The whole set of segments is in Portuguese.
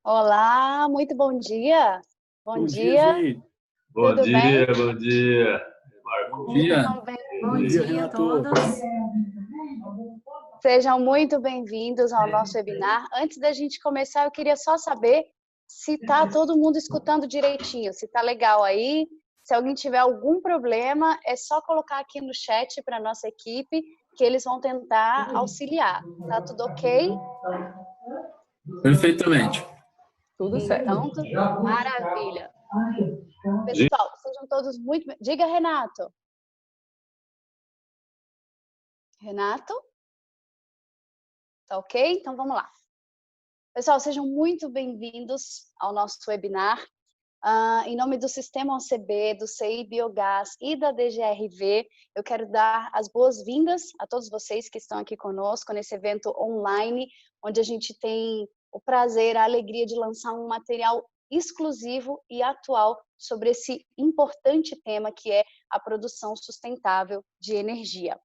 Olá, muito bom dia. Bom Bom dia, dia, Gi. Bom tudo dia, bem? bom dia, Bom Marco. dia. Sejam bem- Bom dia, Renato. Sejam muito bem-vindos ao nosso webinar. Antes da gente começar, eu queria só saber se está todo mundo escutando direitinho, se está legal aí. Se alguém tiver algum problema, é só colocar aqui no chat para a nossa equipe, que eles vão tentar auxiliar. Tá tudo ok? Perfeitamente. Tudo certo. Então, maravilha. Gi- Pessoal, sejam todos muito... Diga, Renato. Renato? Tá ok? Então vamos lá. Pessoal, sejam muito bem-vindos ao nosso webinar. Em nome do Sistema OCB, do CI Biogás e da DGRV, eu quero dar as boas-vindas a todos vocês que estão aqui conosco nesse evento online, onde a gente tem o prazer, a alegria de lançar um material exclusivo e atual sobre esse importante tema que é a produção sustentável de energia.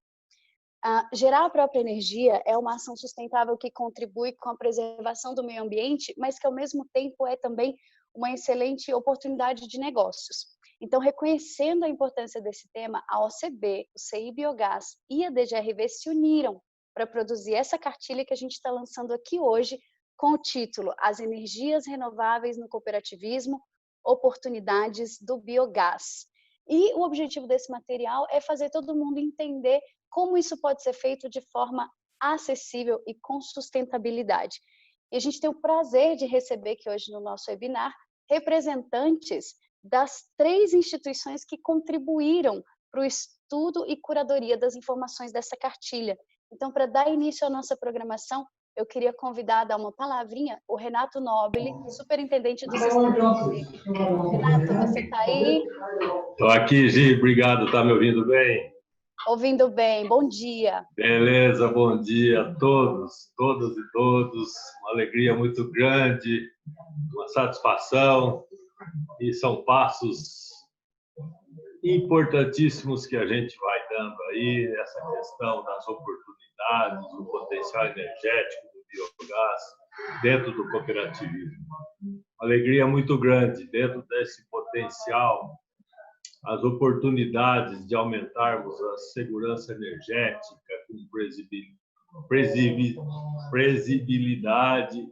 Gerar a própria energia é uma ação sustentável que contribui com a preservação do meio ambiente, mas que ao mesmo tempo é também uma excelente oportunidade de negócios. Então, reconhecendo a importância desse tema, a OCB, o CI Biogás e a DGRV se uniram para produzir essa cartilha que a gente está lançando aqui hoje, com o título As Energias Renováveis no Cooperativismo, Oportunidades do Biogás. E o objetivo desse material é fazer todo mundo entender como isso pode ser feito de forma acessível e com sustentabilidade. E a gente tem o prazer de receber aqui hoje no nosso webinar representantes das 3 instituições que contribuíram para o estudo e curadoria das informações dessa cartilha. Então, para dar início à nossa programação, eu queria convidar a dar uma palavrinha o Renato Nobile, superintendente do Sistema OCB. Renato, você está aí? Estou aqui, Gi, obrigado, tá me ouvindo bem? Ouvindo bem, bom dia. Beleza, bom dia a todos, todas e todos. Uma alegria muito grande, uma satisfação, e são passos importantíssimos que a gente vai dando aí, essa questão das oportunidades, do potencial energético do biogás dentro do cooperativismo. Alegria muito grande dentro desse potencial, as oportunidades de aumentarmos a segurança energética com previsibilidade,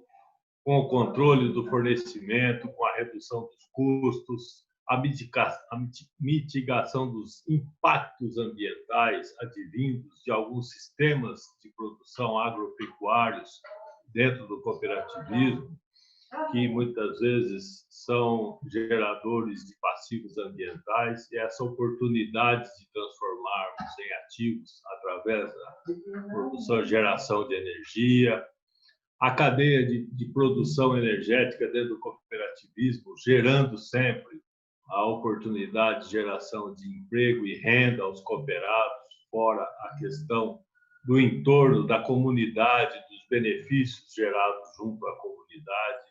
com o controle do fornecimento, com a redução dos custos, a mitigação dos impactos ambientais advindos de alguns sistemas de produção agropecuários dentro do cooperativismo, que muitas vezes são geradores de passivos ambientais, e essa oportunidade de transformarmos em ativos através da produção e geração de energia, a cadeia de produção energética dentro do cooperativismo, gerando sempre a oportunidade de geração de emprego e renda aos cooperados, fora a questão do entorno, da comunidade, dos benefícios gerados junto à comunidade,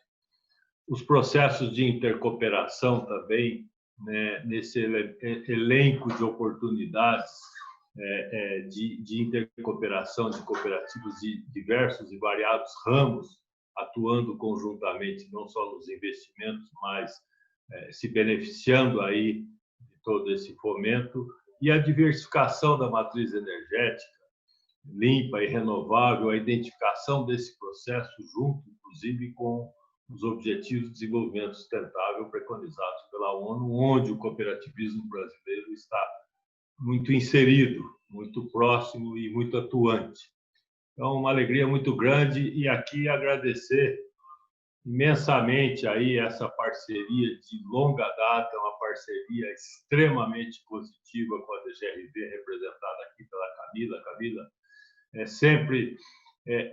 os processos de intercooperação também, né, nesse elenco de oportunidades de intercooperação de cooperativas de diversos e variados ramos, atuando conjuntamente, não só nos investimentos, mas se beneficiando aí de todo esse fomento, e a diversificação da matriz energética, limpa e renovável, a identificação desse processo junto, inclusive, com os Objetivos de Desenvolvimento Sustentável preconizados pela ONU, onde o cooperativismo brasileiro está muito inserido, muito próximo e muito atuante. Então, uma alegria muito grande, e aqui agradecer imensamente aí essa parceria de longa data, uma parceria extremamente positiva com a DGRV, representada aqui pela Camila. Camila, é sempre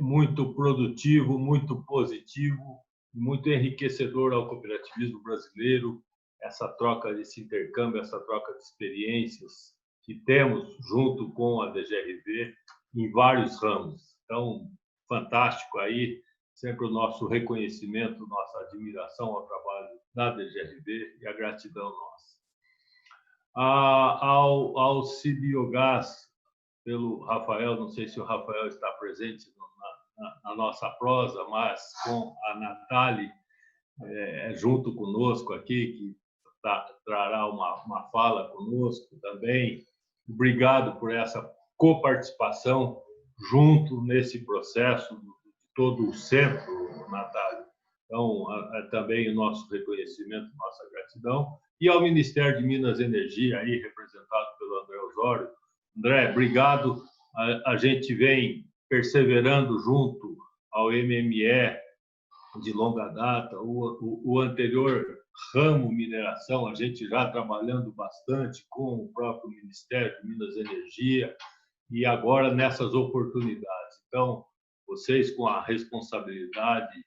muito produtivo, muito positivo, muito enriquecedor ao cooperativismo brasileiro, essa troca, esse intercâmbio, essa troca de experiências que temos junto com a DGRV em vários ramos. Então, fantástico aí, sempre o nosso reconhecimento, nossa admiração ao trabalho da DGRV e a gratidão nossa. Ao Cibiogás, pelo Rafael, não sei se o Rafael está presente na nossa prosa, mas com a Natália, junto conosco aqui, que trará uma fala conosco também. Obrigado por essa coparticipação junto nesse processo de todo o centro, Natália. Então, também o nosso reconhecimento, nossa gratidão. E ao Ministério de Minas e Energia, aí representado pelo André Osório. André, obrigado. A gente vem perseverando junto ao MME de longa data, o anterior ramo mineração, a gente já trabalhando bastante com o próprio Ministério de Minas e Energia, e agora nessas oportunidades. Então, vocês com a responsabilidade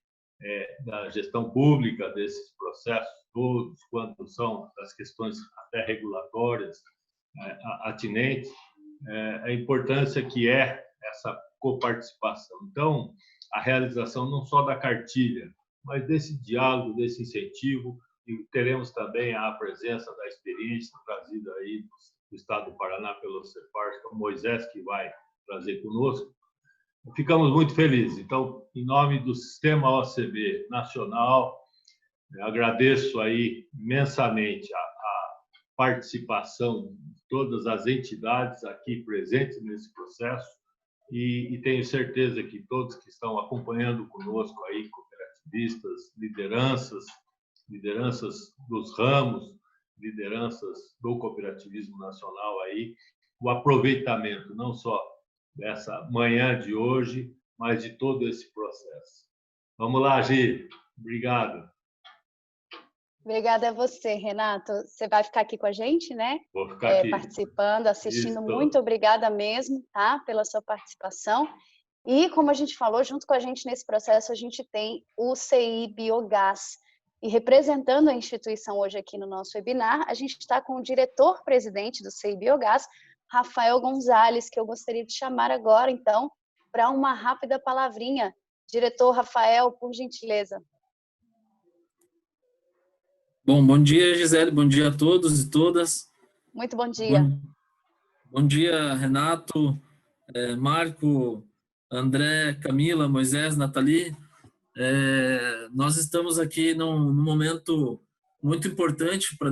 da gestão pública desses processos todos, quando são das questões até regulatórias atinentes, a importância que é essa coparticipação. Então, a realização não só da cartilha, mas desse diálogo, desse incentivo, e teremos também a presença da experiência trazida aí do Estado do Paraná pelo CEPAR, que é o Moisés que vai trazer conosco. Ficamos muito felizes. Então, em nome do Sistema OCB Nacional, agradeço aí imensamente a participação de todas as entidades aqui presentes nesse processo e tenho certeza que todos que estão acompanhando conosco aí, cooperativistas, lideranças dos ramos, lideranças do cooperativismo nacional aí, o aproveitamento não só dessa manhã de hoje, mas de todo esse processo. Vamos lá, Gi. Obrigado. Obrigada a você, Renato. Você vai ficar aqui com a gente, né? Vou ficar aqui. Participando, assistindo. Isso. Muito obrigada mesmo, tá? Pela sua participação. E, como a gente falou, junto com a gente nesse processo, a gente tem o CI Biogás. E representando a instituição hoje aqui no nosso webinar, a gente está com o diretor-presidente do CI Biogás, Rafael Gonzalez, que eu gostaria de chamar agora, então, para uma rápida palavrinha. Diretor Rafael, por gentileza. Bom dia, Gisele, bom dia a todos e todas. Muito bom dia. Bom dia, Renato, Marco, André, Camila, Moisés, Nathalie. Nós estamos aqui num momento muito importante para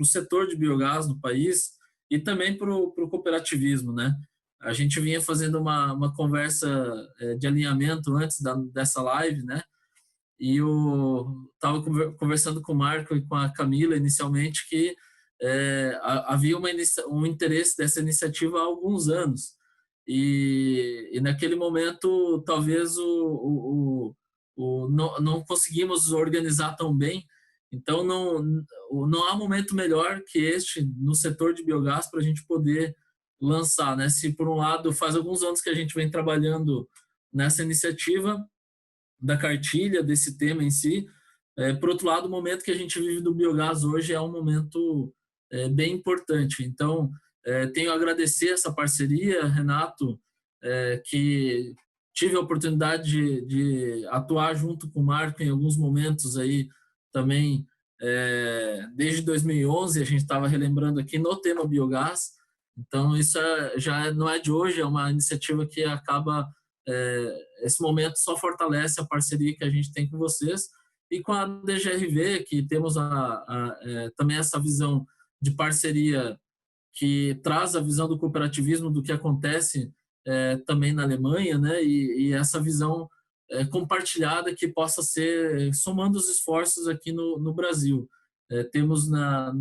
o setor de biogás no país e também para o cooperativismo, né? A gente vinha fazendo uma conversa de alinhamento antes dessa live, né? E eu estava conversando com o Marco e com a Camila inicialmente que havia um interesse dessa iniciativa há alguns anos. E naquele momento, talvez não conseguimos organizar tão bem. Então, não há momento melhor que este no setor de biogás para a gente poder lançar, né? Se, por um lado, faz alguns anos que a gente vem trabalhando nessa iniciativa da cartilha, desse tema em si, por outro lado, o momento que a gente vive do biogás hoje é um momento bem importante. Então, tenho a agradecer essa parceria, Renato, que tive a oportunidade de atuar junto com o Marco em alguns momentos aí também, desde 2011, a gente estava relembrando aqui no tema biogás. Então, isso já não é de hoje, é uma iniciativa que acaba, esse momento só fortalece a parceria que a gente tem com vocês e com a DGRV, que temos também essa visão de parceria que traz a visão do cooperativismo do que acontece também na Alemanha, né? E essa visão compartilhada que possa ser somando os esforços aqui no Brasil. Temos na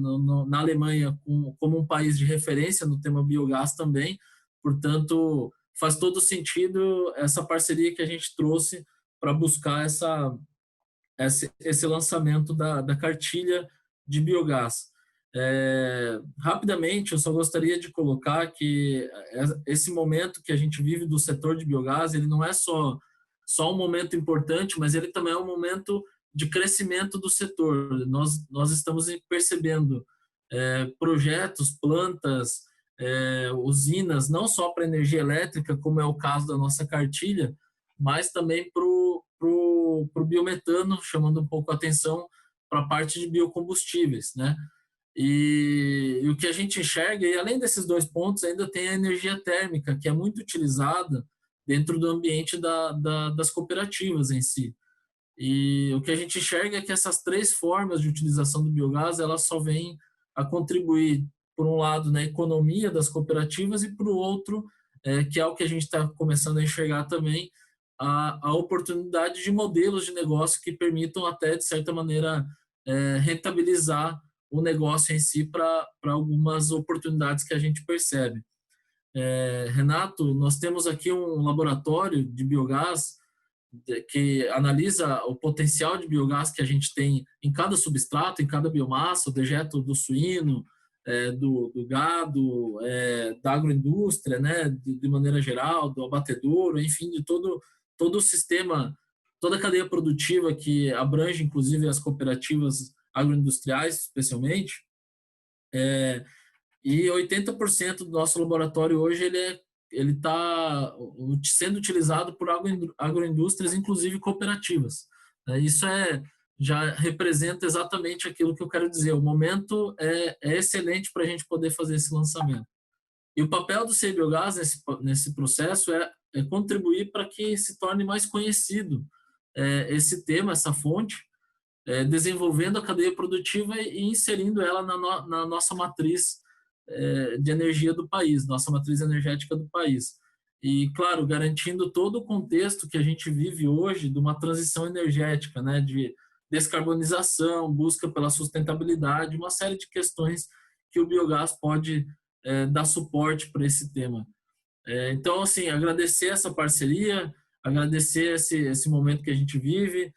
Alemanha como um país de referência no tema biogás também, portanto, faz todo sentido essa parceria que a gente trouxe para buscar esse lançamento da cartilha de biogás. Rapidamente, eu só gostaria de colocar que esse momento que a gente vive do setor de biogás, ele não é só um momento importante, mas ele também é um momento de crescimento do setor. Nós estamos percebendo projetos, plantas, usinas, não só para energia elétrica, como é o caso da nossa cartilha, mas também para o biometano, chamando um pouco a atenção para a parte de biocombustíveis, né? E o que a gente enxerga, e além desses dois pontos, ainda tem a energia térmica, que é muito utilizada dentro do ambiente das cooperativas em si. E o que a gente enxerga é que essas três formas de utilização do biogás, elas só vêm a contribuir, por um lado, na economia das cooperativas e, por outro, que é o que a gente está começando a enxergar também, a oportunidade de modelos de negócio que permitam até, de certa maneira, rentabilizar o negócio em si para algumas oportunidades que a gente percebe. Renato, nós temos aqui um laboratório de biogás que analisa o potencial de biogás que a gente tem em cada substrato, em cada biomassa, o dejeto do suíno, do gado, da agroindústria, né, de maneira geral, do abatedouro, enfim, de todo o sistema, toda a cadeia produtiva que abrange, inclusive, as cooperativas agroindustriais, especialmente. E 80% do nosso laboratório hoje ele está sendo utilizado por agroindústrias, inclusive cooperativas. Isso já representa exatamente aquilo que eu quero dizer. O momento é excelente para a gente poder fazer esse lançamento. E o papel do CI Biogás nesse processo é contribuir para que se torne mais conhecido esse tema, essa fonte, desenvolvendo a cadeia produtiva e inserindo ela na nossa matriz de energia do país, nossa matriz energética do país. E, claro, garantindo todo o contexto que a gente vive hoje de uma transição energética, né, de descarbonização, busca pela sustentabilidade, uma série de questões que o biogás pode dar suporte para esse tema. Então, assim, agradecer essa parceria, agradecer esse momento que a gente vive,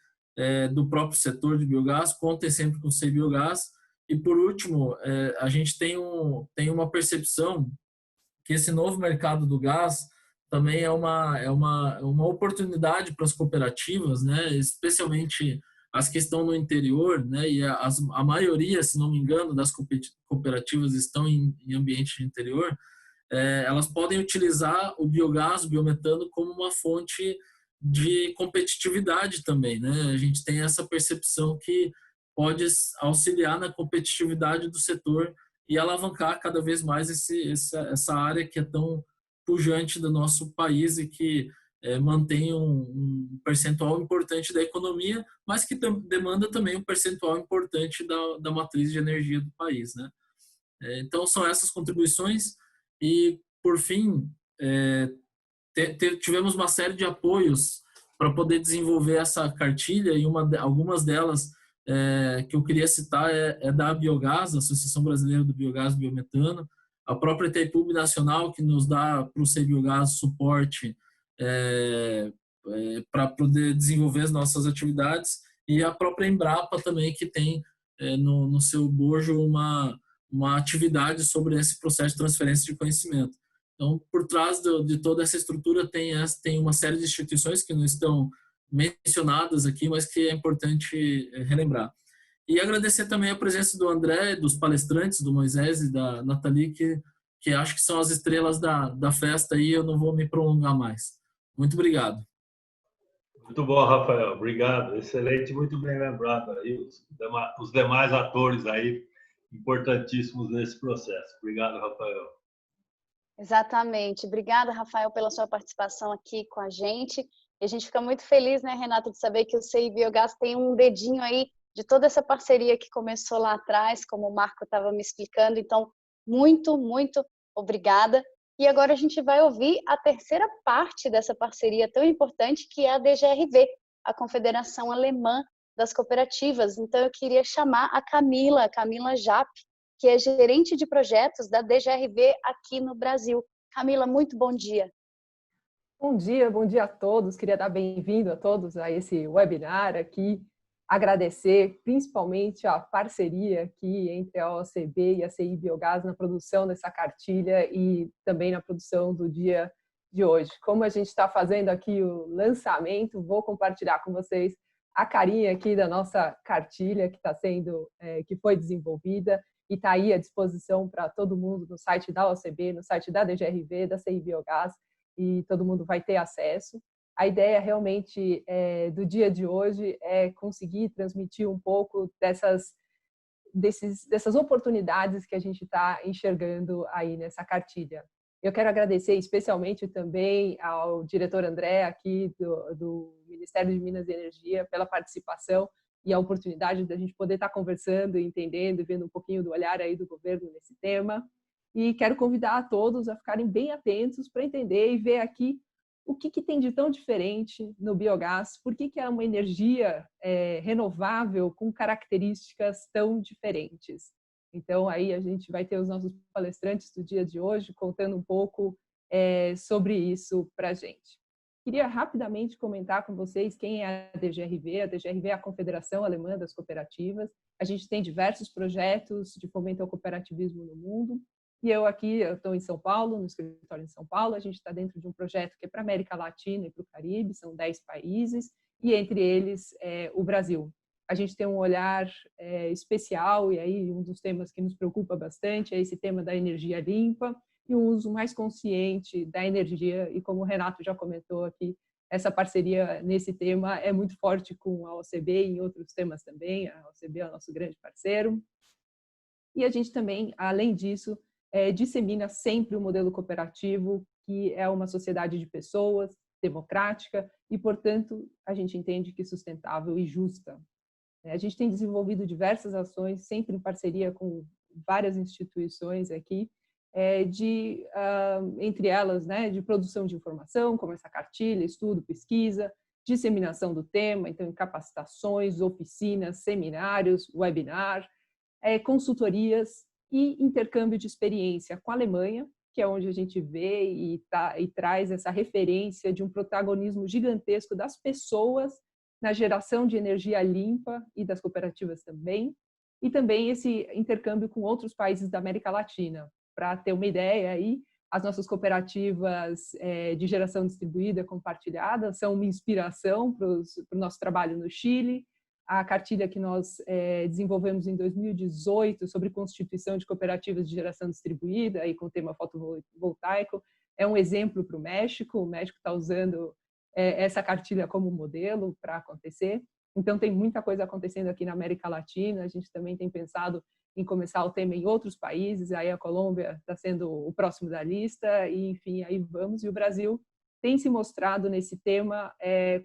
do próprio setor de biogás, contem sempre com o CI Biogás. E, por último, a gente tem uma percepção que esse novo mercado do gás também é uma oportunidade para as cooperativas, né? Especialmente as que estão no interior, né? E a maioria, se não me engano, das cooperativas estão em ambiente de interior. Elas podem utilizar o biogás, o biometano, como uma fonte de competitividade também, né? A gente tem essa percepção que pode auxiliar na competitividade do setor e alavancar cada vez mais essa área que é tão pujante do nosso país e que mantém um percentual importante da economia, mas que demanda também um percentual importante da matriz de energia do país, né? Então, são essas contribuições. E, por fim, tivemos uma série de apoios para poder desenvolver essa cartilha, e algumas delas que eu queria citar da Biogás, a Associação Brasileira do Biogás e Biometano, a própria Itaipu Nacional, que nos dá para o CI Biogás suporte para poder desenvolver as nossas atividades, e a própria Embrapa também, que tem no seu bojo uma atividade sobre esse processo de transferência de conhecimento. Então, por trás de toda essa estrutura tem uma série de instituições que não estão mencionadas aqui, mas que é importante relembrar. E agradecer também a presença do André, dos palestrantes, do Moisés e da Nathalie, que acho que são as estrelas da festa, e eu não vou me prolongar mais. Muito obrigado. Muito bom, Rafael. Obrigado. Excelente, muito bem lembrado aí os demais atores aí importantíssimos nesse processo. Obrigado, Rafael. Exatamente. Obrigada, Rafael, pela sua participação aqui com a gente. E a gente fica muito feliz, né, Renato, de saber que o CI Biogás tem um dedinho aí de toda essa parceria que começou lá atrás, como o Marco estava me explicando. Então, muito, muito obrigada. E agora a gente vai ouvir a terceira parte dessa parceria tão importante, que é a DGRV, a Confederação Alemã das Cooperativas. Então, eu queria chamar a Camila Japp, que é gerente de projetos da DGRV aqui no Brasil. Camila, muito bom dia. Bom dia a todos. Queria dar bem-vindo a todos a esse webinar aqui. Agradecer principalmente a parceria aqui entre a OCB e a CI Biogás na produção dessa cartilha e também na produção do dia de hoje. Como a gente está fazendo aqui o lançamento, vou compartilhar com vocês a carinha aqui da nossa cartilha que foi desenvolvida e está aí à disposição para todo mundo no site da OCB, no site da DGRV, da CI Biogás, e todo mundo vai ter acesso. A ideia realmente do dia de hoje é conseguir transmitir um pouco dessas oportunidades que a gente está enxergando aí nessa cartilha. Eu quero agradecer especialmente também ao diretor André aqui do Ministério de Minas e Energia, pela participação e a oportunidade da gente poder estar conversando, entendendo, vendo um pouquinho do olhar aí do governo nesse tema. E quero convidar a todos a ficarem bem atentos para entender e ver aqui o que tem de tão diferente no biogás, por que é uma energia renovável com características tão diferentes. Então, aí a gente vai ter os nossos palestrantes do dia de hoje contando um pouco sobre isso para a gente. Queria rapidamente comentar com vocês quem é a DGRV. A DGRV é a Confederação Alemã das Cooperativas. A gente tem diversos projetos de fomento ao cooperativismo no mundo. E eu estou em São Paulo, no escritório em São Paulo. A gente está dentro de um projeto que é para a América Latina e para o Caribe, são 10 países, e entre eles o Brasil. A gente tem um olhar especial, e aí um dos temas que nos preocupa bastante é esse tema da energia limpa e um uso mais consciente da energia. E como o Renato já comentou aqui, essa parceria nesse tema é muito forte com a OCB e em outros temas também. A OCB é o nosso grande parceiro. E a gente também, além disso, dissemina sempre o modelo cooperativo, que é uma sociedade de pessoas, democrática e, portanto, a gente entende que sustentável e justa. A gente tem desenvolvido diversas ações, sempre em parceria com várias instituições aqui, entre elas, de produção de informação, como essa cartilha, estudo, pesquisa, disseminação do tema, então em capacitações, oficinas, seminários, webinar, consultorias e intercâmbio de experiência com a Alemanha, que é onde a gente vê e traz essa referência de um protagonismo gigantesco das pessoas na geração de energia limpa e das cooperativas também, e também esse intercâmbio com outros países da América Latina. Para ter uma ideia aí, as nossas cooperativas de geração distribuída compartilhada são uma inspiração para o nosso trabalho no Chile. A cartilha que nós desenvolvemos em 2018 sobre constituição de cooperativas de geração distribuída e com o tema fotovoltaico é um exemplo para o México. O México está usando essa cartilha como modelo para acontecer. Então, tem muita coisa acontecendo aqui na América Latina. A gente também tem pensado em começar o tema em outros países. Aí a Colômbia está sendo o próximo da lista e, enfim, aí vamos. E o Brasil tem se mostrado nesse tema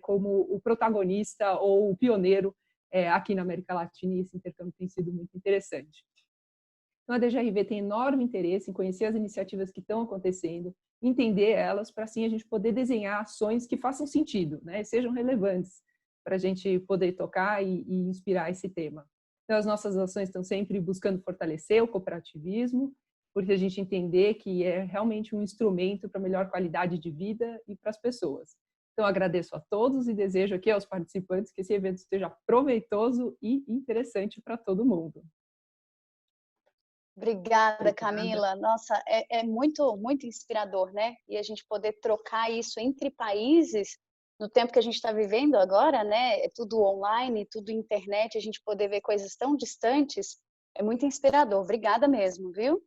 como o protagonista ou o pioneiro aqui na América Latina, e esse intercâmbio tem sido muito interessante. Então, a DGRV tem enorme interesse em conhecer as iniciativas que estão acontecendo, entender elas, para assim a gente poder desenhar ações que façam sentido, sejam relevantes para a gente poder tocar e inspirar esse tema. Então, as nossas ações estão sempre buscando fortalecer o cooperativismo, porque a gente entender que é realmente um instrumento para melhor qualidade de vida e para as pessoas. Então, agradeço a todos e desejo aqui aos participantes que esse evento seja proveitoso e interessante para todo mundo. Obrigada, Camila. Nossa, é muito, muito inspirador, né? E a gente poder trocar isso entre países, no tempo que a gente está vivendo agora, né? É tudo online, tudo internet, a gente poder ver coisas tão distantes, é muito inspirador. Obrigada mesmo, viu?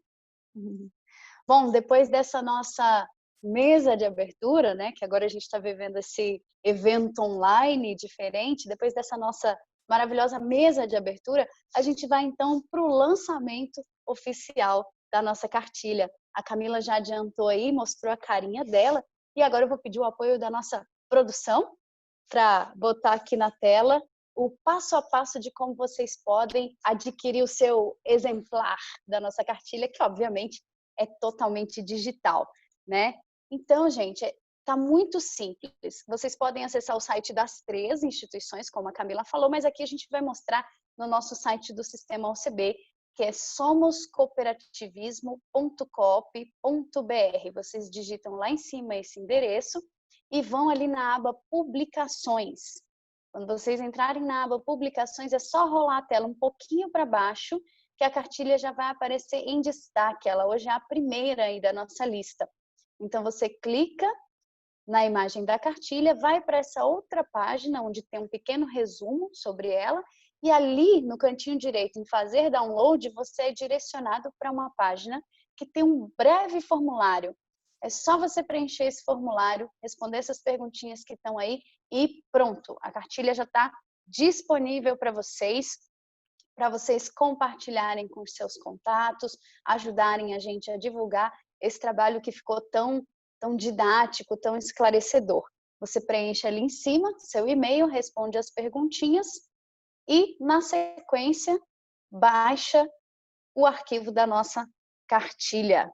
Bom, depois dessa nossa mesa de abertura, né, que agora a gente está vivendo esse evento online diferente, depois dessa nossa maravilhosa mesa de abertura, a gente vai então para o lançamento oficial da nossa cartilha. A Camila já adiantou aí, mostrou a carinha dela, e agora eu vou pedir o apoio da nossa produção para botar aqui na tela o passo a passo de como vocês podem adquirir o seu exemplar da nossa cartilha, que obviamente é totalmente digital, né? Então, gente, está muito simples. Vocês podem acessar o site das 3 instituições, como a Camila falou, mas aqui a gente vai mostrar no nosso site do Sistema OCB, que é somoscooperativismo.coop.br. Vocês digitam lá em cima esse endereço e vão ali na aba Publicações. Quando vocês entrarem na aba Publicações, é só rolar a tela um pouquinho para baixo, que a cartilha já vai aparecer em destaque. Ela hoje é a primeira aí da nossa lista. Então, você clica na imagem da cartilha, vai para essa outra página, onde tem um pequeno resumo sobre ela, e ali, no cantinho direito, em fazer download, você é direcionado para uma página que tem um breve formulário. É só você preencher esse formulário, responder essas perguntinhas que estão aí, e pronto, a cartilha já está disponível para vocês compartilharem com os seus contatos, ajudarem a gente a divulgar esse trabalho que ficou tão didático, tão esclarecedor. Você preenche ali em cima seu e-mail, responde as perguntinhas e, na sequência, baixa o arquivo da nossa cartilha.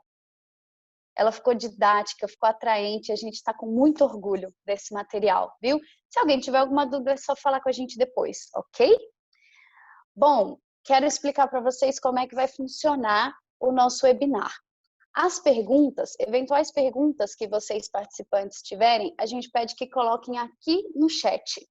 Ela ficou didática, ficou atraente, a gente está com muito orgulho desse material, viu? Se alguém tiver alguma dúvida, é só falar com a gente depois, ok? Bom, quero explicar para vocês como é que vai funcionar o nosso webinar. As perguntas, eventuais perguntas que vocês participantes tiverem, a gente pede que coloquem aqui no chat.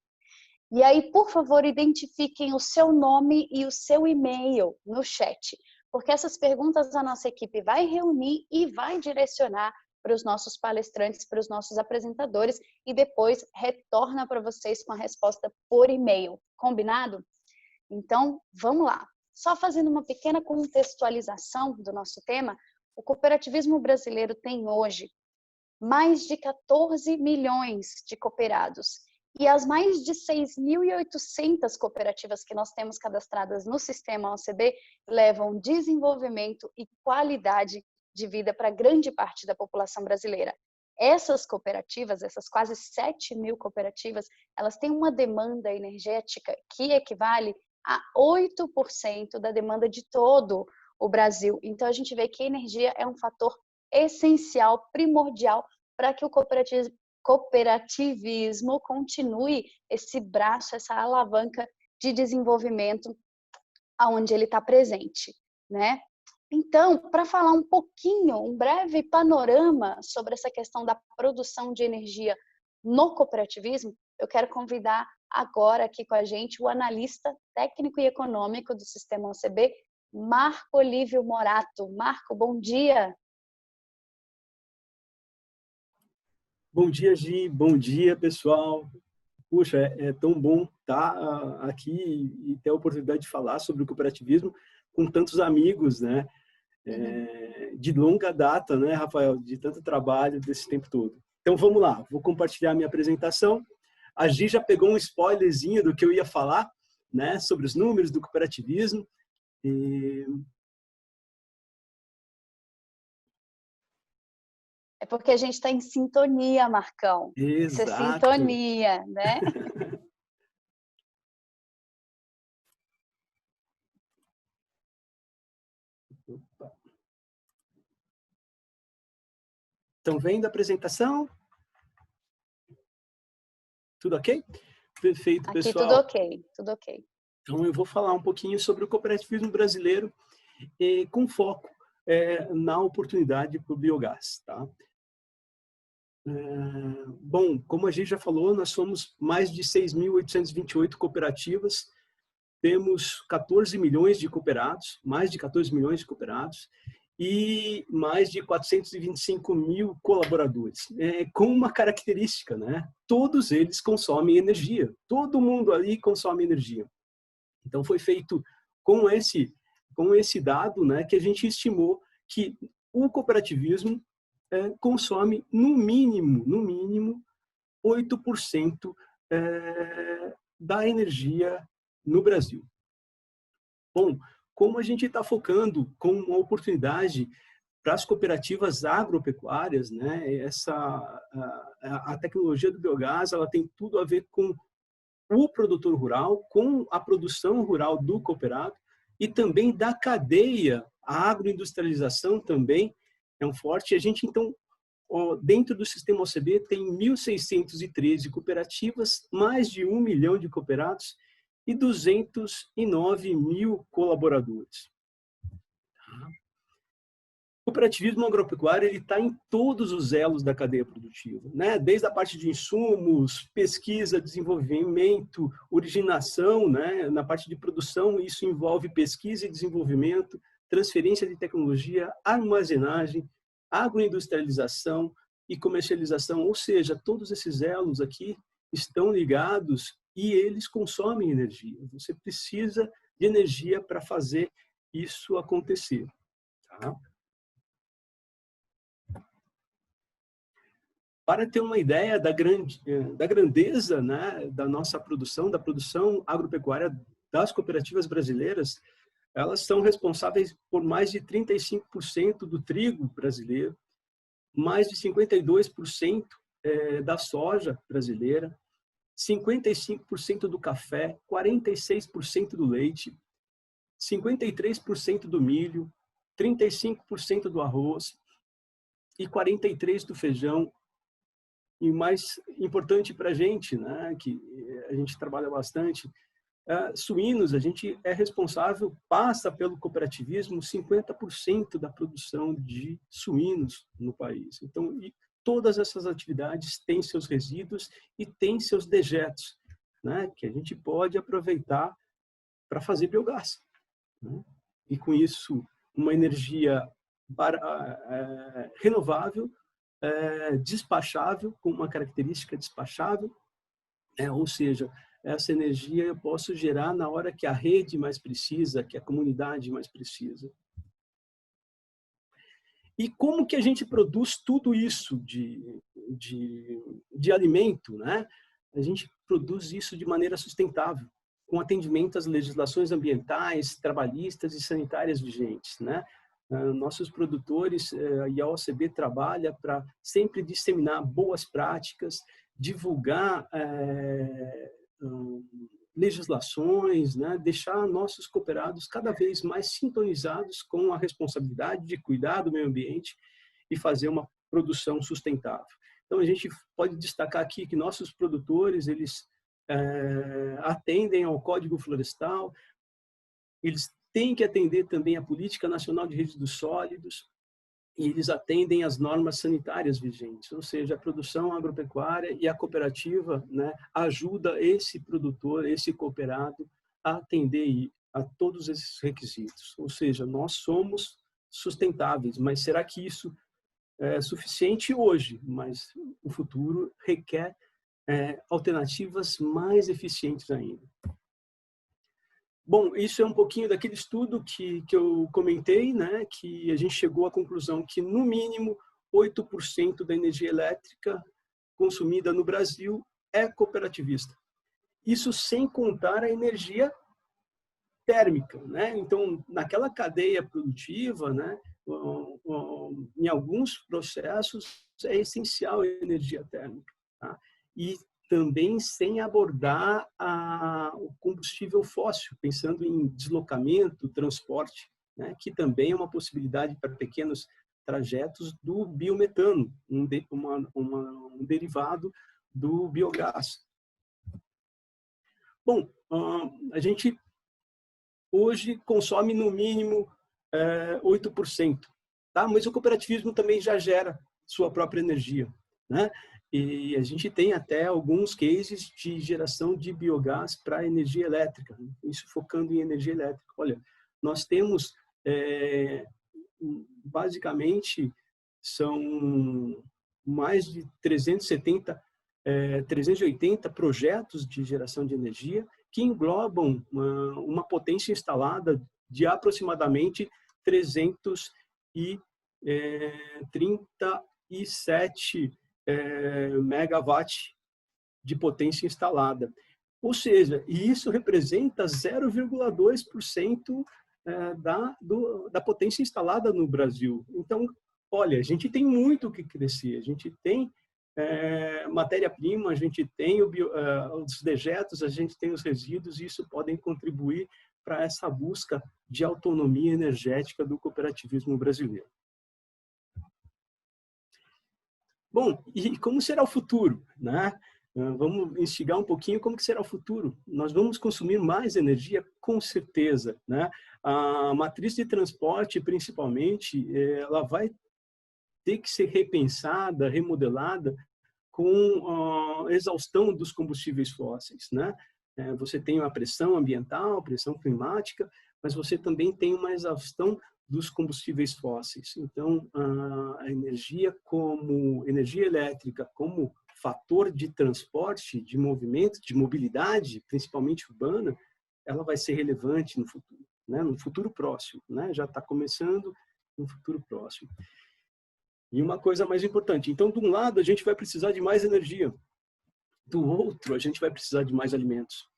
E aí, por favor, identifiquem o seu nome e o seu e-mail no chat, porque essas perguntas a nossa equipe vai reunir e vai direcionar para os nossos palestrantes, para os nossos apresentadores, e depois retorna para vocês com a resposta por e-mail. Combinado? Então, vamos lá. Só fazendo uma pequena contextualização do nosso tema, o cooperativismo brasileiro tem hoje mais de 14 milhões de cooperados. E as mais de 6.800 cooperativas que nós temos cadastradas no sistema OCB levam desenvolvimento e qualidade de vida para grande parte da população brasileira. Essas cooperativas, essas quase 7.000 cooperativas, elas têm uma demanda energética que equivale a 8% da demanda de todo o Brasil. Então, a gente vê que a energia é um fator essencial, primordial, para que o cooperativismo continue esse braço, essa alavanca de desenvolvimento aonde ele está presente, né? Então, para falar um pouquinho, um breve panorama sobre essa questão da produção de energia no cooperativismo, eu quero convidar agora aqui com a gente o analista técnico e econômico do Sistema OCB, Marco Olívio Morato. Marco, bom dia. Bom dia, Gi. Bom dia, pessoal. Puxa, é tão bom estar aqui e ter a oportunidade de falar sobre o cooperativismo com tantos amigos, né? De longa data, né, Rafael? De tanto trabalho desse tempo todo. Então, vamos lá. Vou compartilhar minha apresentação. A Gi já pegou um spoilerzinho do que eu ia falar, né? Sobre os números do cooperativismo. É porque a gente está em sintonia, Marcão. Exato. Isso é sintonia, né? Estão vendo a apresentação? Tudo ok? Perfeito, aqui, pessoal. Tudo ok, tudo ok. Então, eu vou falar um pouquinho sobre o cooperativismo brasileiro com foco na oportunidade para o biogás. Tá? Bom, como a gente já falou, nós somos mais de 6.828 cooperativas, temos 14 milhões de cooperados, mais de 14 milhões de cooperados, e mais de 425 mil colaboradores, com uma característica, né? Todos eles consomem energia, todo mundo ali consome energia. Então, foi feito com esse dado, né, que a gente estimou que o cooperativismo consome, no mínimo 8% da energia no Brasil. Bom, como a gente está focando com uma oportunidade para as cooperativas agropecuárias, né, a tecnologia do biogás ela tem tudo a ver com o produtor rural, com a produção rural do cooperado e também da cadeia, a agroindustrialização também é um forte. A gente, então, dentro do sistema OCB tem 1.613 cooperativas, mais de 1 milhão de cooperados e 209 mil colaboradores. O cooperativismo agropecuário está em todos os elos da cadeia produtiva, né? Desde a parte de insumos, pesquisa, desenvolvimento, originação, né? Na parte de produção, isso envolve pesquisa e desenvolvimento, transferência de tecnologia, armazenagem, agroindustrialização e comercialização, ou seja, todos esses elos aqui estão ligados e eles consomem energia. Você precisa de energia para fazer isso acontecer. Tá? Para ter uma ideia da grandeza, né, da nossa produção, da produção agropecuária das cooperativas brasileiras, elas são responsáveis por mais de 35% do trigo brasileiro, mais de 52% da soja brasileira, 55% do café, 46% do leite, 53% do milho, 35% do arroz e 43% do feijão. E o mais importante para a gente, né, que a gente trabalha bastante, suínos, a gente é responsável, passa pelo cooperativismo, 50% da produção de suínos no país. Então, todas essas atividades têm seus resíduos e têm seus dejetos, né, que a gente pode aproveitar para fazer biogás, né? E com isso, uma energia renovável, despachável, com uma característica despachável, ou seja, essa energia eu posso gerar na hora que a rede mais precisa, que a comunidade mais precisa. E como que a gente produz tudo isso de alimento, né? A gente produz isso de maneira sustentável, com atendimento às legislações ambientais, trabalhistas e sanitárias vigentes, né? Nossos produtores e a OCB trabalha para sempre disseminar boas práticas, divulgar legislações, né? Deixar nossos cooperados cada vez mais sintonizados com a responsabilidade de cuidar do meio ambiente e fazer uma produção sustentável. Então, a gente pode destacar aqui que nossos produtores, eles atendem ao Código Florestal, eles têm que atender também à Política Nacional de Resíduos Sólidos, e eles atendem às normas sanitárias vigentes, ou seja, a produção agropecuária e a cooperativa, né, ajuda esse produtor, esse cooperado a atender a todos esses requisitos. Ou seja, nós somos sustentáveis, mas será que isso é suficiente hoje? Mas o futuro requer alternativas mais eficientes ainda. Bom, isso é um pouquinho daquele estudo que eu comentei, né, que a gente chegou à conclusão que, no mínimo, 8% da energia elétrica consumida no Brasil é cooperativista. Isso sem contar a energia térmica, né? Então, naquela cadeia produtiva, né, em alguns processos, é essencial a energia térmica, tá? E também sem abordar o combustível fóssil, pensando em deslocamento, transporte, né, que também é uma possibilidade para pequenos trajetos do biometano, um derivado do biogás. Bom, a gente hoje consome no mínimo 8%, tá? Mas o cooperativismo também já gera sua própria energia, né? E a gente tem até alguns cases de geração de biogás para energia elétrica, isso focando em energia elétrica. Olha, nós temos, basicamente, são mais de 380 projetos de geração de energia que englobam uma potência instalada de aproximadamente 337 megawatt de potência instalada. Ou seja, isso representa 0,2% da potência instalada no Brasil. Então, olha, a gente tem muito o que crescer. A gente tem matéria-prima, a gente tem os dejetos, a gente tem os resíduos, e isso podem contribuir para essa busca de autonomia energética do cooperativismo brasileiro. Bom, e como será o futuro, né? Vamos instigar um pouquinho como que será o futuro. Nós vamos consumir mais energia, com certeza, né? A matriz de transporte, principalmente, ela vai ter que ser repensada, remodelada com a exaustão dos combustíveis fósseis, né? Você tem uma pressão ambiental, pressão climática, mas você também tem uma exaustão dos combustíveis fósseis. Então, a energia como energia elétrica, como fator de transporte, de movimento, de mobilidade, principalmente urbana, ela vai ser relevante no futuro, né? No futuro próximo, né? Já está começando no futuro próximo. E uma coisa mais importante, então, de um lado, a gente vai precisar de mais energia, do outro, a gente vai precisar de mais alimentos,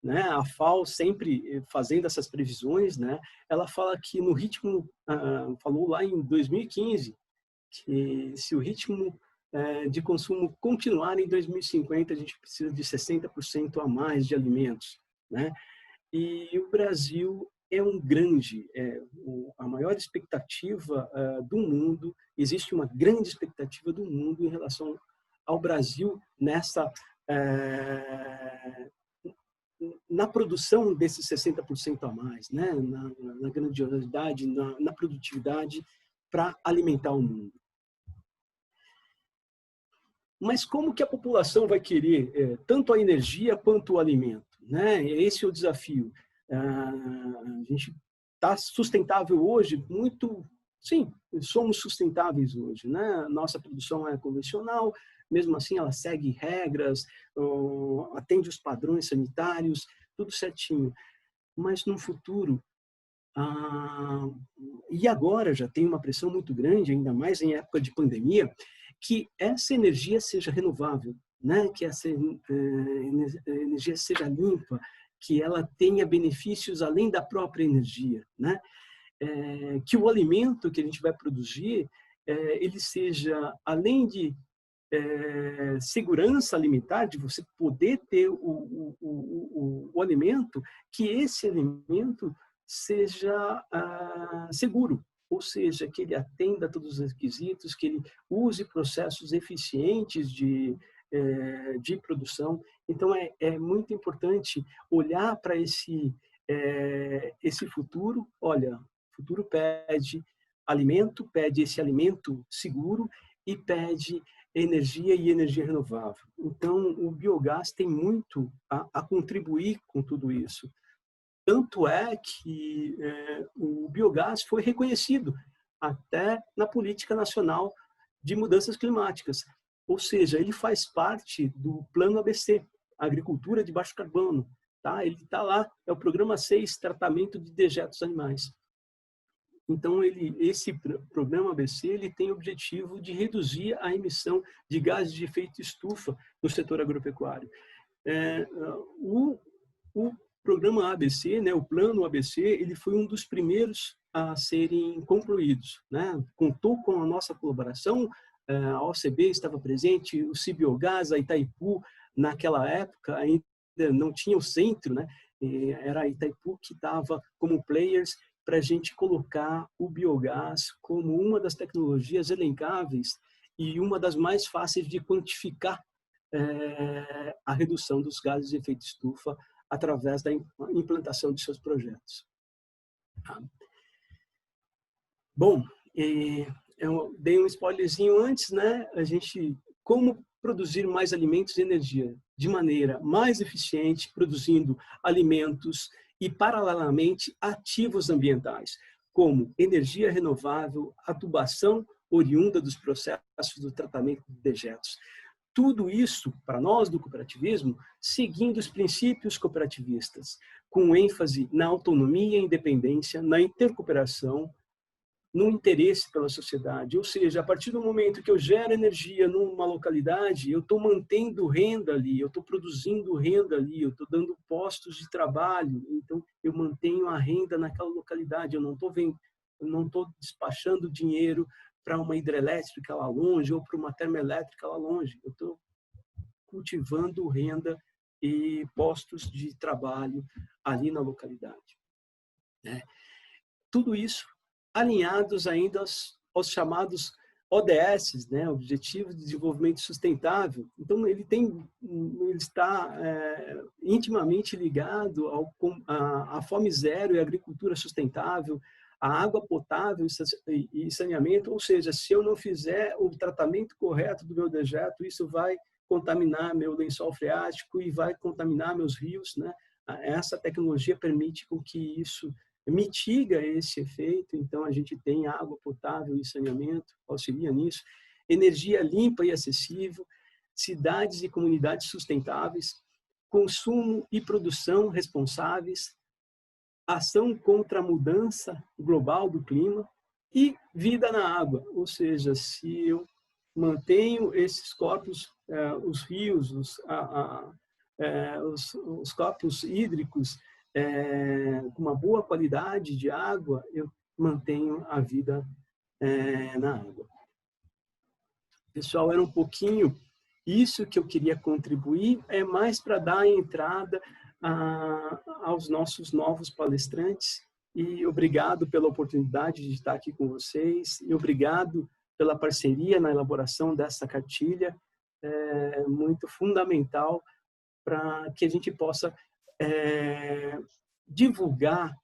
né? A FAO sempre fazendo essas previsões, né? Ela fala que no ritmo, falou lá em 2015, que se o ritmo de consumo continuar em 2050, a gente precisa de 60% a mais de alimentos, né? E o Brasil é a maior expectativa do mundo, existe uma grande expectativa do mundo em relação ao Brasil na produção desses 60% a mais, né? Na grandiosidade, na produtividade para alimentar o mundo. Mas como que a população vai querer tanto a energia quanto o alimento, né? Esse é o desafio. A gente está sustentável hoje sim, somos sustentáveis hoje, né? Nossa produção é convencional, mesmo assim ela segue regras, atende os padrões sanitários, tudo certinho. Mas no futuro, e agora já tem uma pressão muito grande, ainda mais em época de pandemia, que essa energia seja renovável, né? Que essa energia seja limpa, que ela tenha benefícios além da própria energia, né? Que o alimento que a gente vai produzir, ele seja, além de segurança alimentar, de você poder ter o alimento, que esse alimento seja seguro, ou seja, que ele atenda a todos os requisitos, que ele use processos eficientes de produção. Então, é muito importante olhar para esse futuro. Olha, o futuro pede alimento, pede esse alimento seguro e pede energia e energia renovável. Então, o biogás tem muito a contribuir com tudo isso. Tanto é que o biogás foi reconhecido até na Política Nacional de Mudanças Climáticas. Ou seja, ele faz parte do Plano ABC, Agricultura de Baixo Carbono. Tá? Ele está lá, é o Programa 6, Tratamento de Dejetos Animais. Então, esse programa ABC ele tem o objetivo de reduzir a emissão de gases de efeito estufa no setor agropecuário. O programa ABC, né, o plano ABC, ele foi um dos primeiros a serem concluídos, né? Contou com a nossa colaboração, a OCB estava presente, o Cibiogás, a Itaipu, naquela época ainda não tinha o centro, né? Era a Itaipu que estava como players para a gente colocar o biogás como uma das tecnologias elencáveis e uma das mais fáceis de quantificar a redução dos gases de efeito estufa através da implantação de seus projetos. Bom, eu dei um spoilerzinho antes, né? Como produzir mais alimentos e energia de maneira mais eficiente, produzindo alimentos e, paralelamente, ativos ambientais, como energia renovável, adubação oriunda dos processos do tratamento de dejetos. Tudo isso, para nós do cooperativismo, seguindo os princípios cooperativistas, com ênfase na autonomia e independência, na intercooperação, no interesse pela sociedade. Ou seja, a partir do momento que eu gero energia numa localidade, eu estou mantendo renda ali, eu estou produzindo renda ali, eu estou dando postos de trabalho, então eu mantenho a renda naquela localidade, eu não estou despachando dinheiro para uma hidrelétrica lá longe ou para uma termoelétrica lá longe. Eu estou cultivando renda e postos de trabalho ali na localidade. Tudo isso alinhados ainda aos chamados ODS, né, Objetivos de Desenvolvimento Sustentável. Então, ele está intimamente ligado à fome zero e à agricultura sustentável, à água potável e saneamento, ou seja, se eu não fizer o tratamento correto do meu dejeto, isso vai contaminar meu lençol freático e vai contaminar meus rios, né? Essa tecnologia permite com que isso mitiga esse efeito, então a gente tem água potável e saneamento, auxilia nisso, energia limpa e acessível, cidades e comunidades sustentáveis, consumo e produção responsáveis, ação contra a mudança global do clima e vida na água, ou seja, se eu mantenho esses corpos, os rios, os corpos hídricos, com uma boa qualidade de água, eu mantenho a vida na água. Pessoal, era um pouquinho isso que eu queria contribuir, é mais para dar a entrada aos nossos novos palestrantes. E obrigado pela oportunidade de estar aqui com vocês. E obrigado pela parceria na elaboração dessa cartilha, muito fundamental para que a gente possa divulgar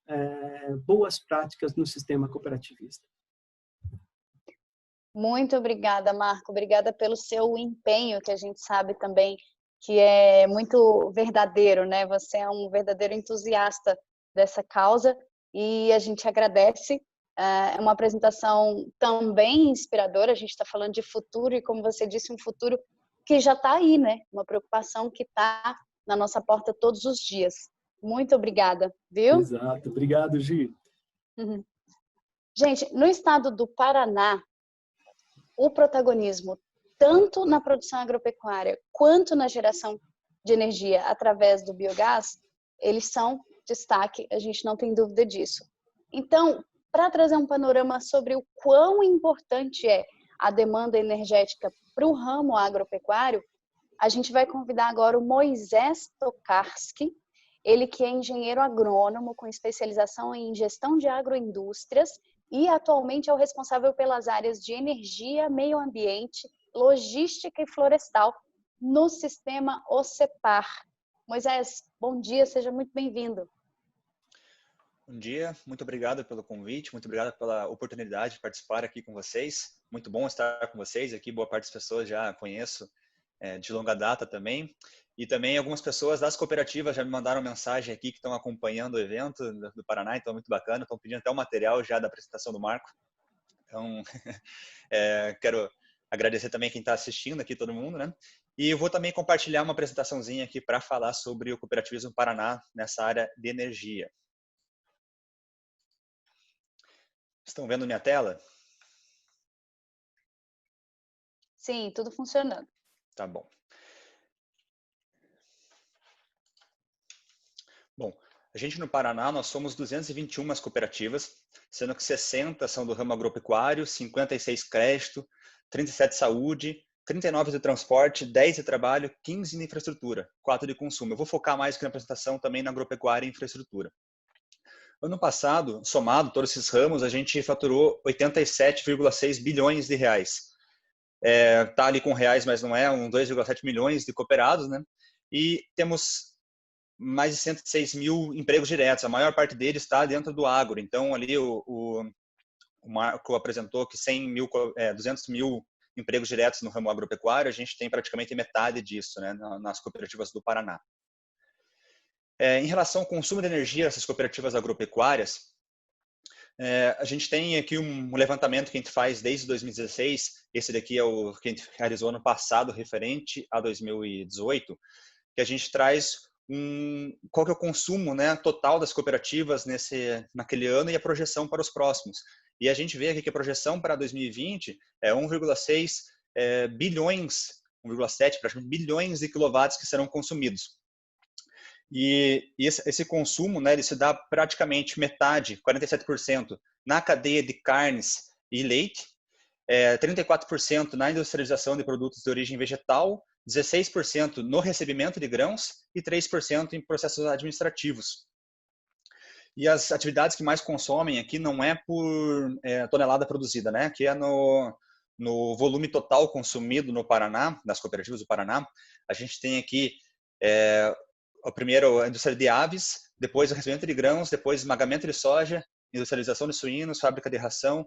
boas práticas no sistema cooperativista. Muito obrigada, Marco. Obrigada pelo seu empenho, que a gente sabe também que é muito verdadeiro, né? Você é um verdadeiro entusiasta dessa causa e a gente agradece. É uma apresentação também inspiradora. A gente está falando de futuro e, como você disse, um futuro que já está aí, né? Uma preocupação que está na nossa porta todos os dias. Muito obrigada, viu? Exato. Obrigado, Gi. Uhum. Gente, no estado do Paraná, o protagonismo, tanto na produção agropecuária quanto na geração de energia através do biogás, eles são destaque, a gente não tem dúvida disso. Então, para trazer um panorama sobre o quão importante é a demanda energética para o ramo agropecuário, a gente vai convidar agora o Moisés Tokarski, ele que é engenheiro agrônomo com especialização em gestão de agroindústrias e atualmente é o responsável pelas áreas de energia, meio ambiente, logística e florestal no sistema OCEPAR. Moisés, bom dia, seja muito bem-vindo. Bom dia, muito obrigado pelo convite, muito obrigado pela oportunidade de participar aqui com vocês. Muito bom estar com vocês aqui, boa parte das pessoas já conheço de longa data também. E também algumas pessoas das cooperativas já me mandaram mensagem aqui que estão acompanhando o evento do Paraná, então muito bacana, estão pedindo até o material já da apresentação do Marco. Então, quero agradecer também quem está assistindo aqui, todo mundo, né? E eu vou também compartilhar uma apresentaçãozinha aqui para falar sobre o cooperativismo Paraná nessa área de energia. Estão vendo minha tela? Sim, tudo funcionando. Tá bom. Bom, a gente no Paraná, nós somos 221 cooperativas, sendo que 60 são do ramo agropecuário, 56 crédito, 37 saúde, 39 de transporte, 10 de trabalho, 15 de infraestrutura, 4 de consumo. Eu vou focar mais aqui na apresentação também na agropecuária e infraestrutura. Ano passado, somado todos esses ramos, a gente faturou 87,6 bilhões de reais. Tá ali com reais, mas não é, 2,7 milhões de cooperados, né? E temos mais de 106 mil empregos diretos, a maior parte deles está dentro do agro. Então, ali o Marco apresentou que 200 mil empregos diretos no ramo agropecuário, a gente tem praticamente metade disso, né, nas cooperativas do Paraná. Em relação ao consumo de energia dessas cooperativas agropecuárias, a gente tem aqui um levantamento que a gente faz desde 2016, esse daqui é o que a gente realizou ano passado, referente a 2018, que a gente traz qual que é o consumo, né, total das cooperativas naquele ano e a projeção para os próximos. E a gente vê aqui que a projeção para 2020 é 1,6 bilhões, 1,7 praticamente bilhões de quilowatts que serão consumidos. E esse consumo, né, ele se dá praticamente metade, 47%, na cadeia de carnes e leite, 34% na industrialização de produtos de origem vegetal, 16% no recebimento de grãos e 3% em processos administrativos. E as atividades que mais consomem aqui não é por tonelada produzida, né? Aqui é no volume total consumido no Paraná, das cooperativas do Paraná. A gente tem aqui primeiro a indústria de aves, depois o recebimento de grãos, depois esmagamento de soja, industrialização de suínos, fábrica de ração,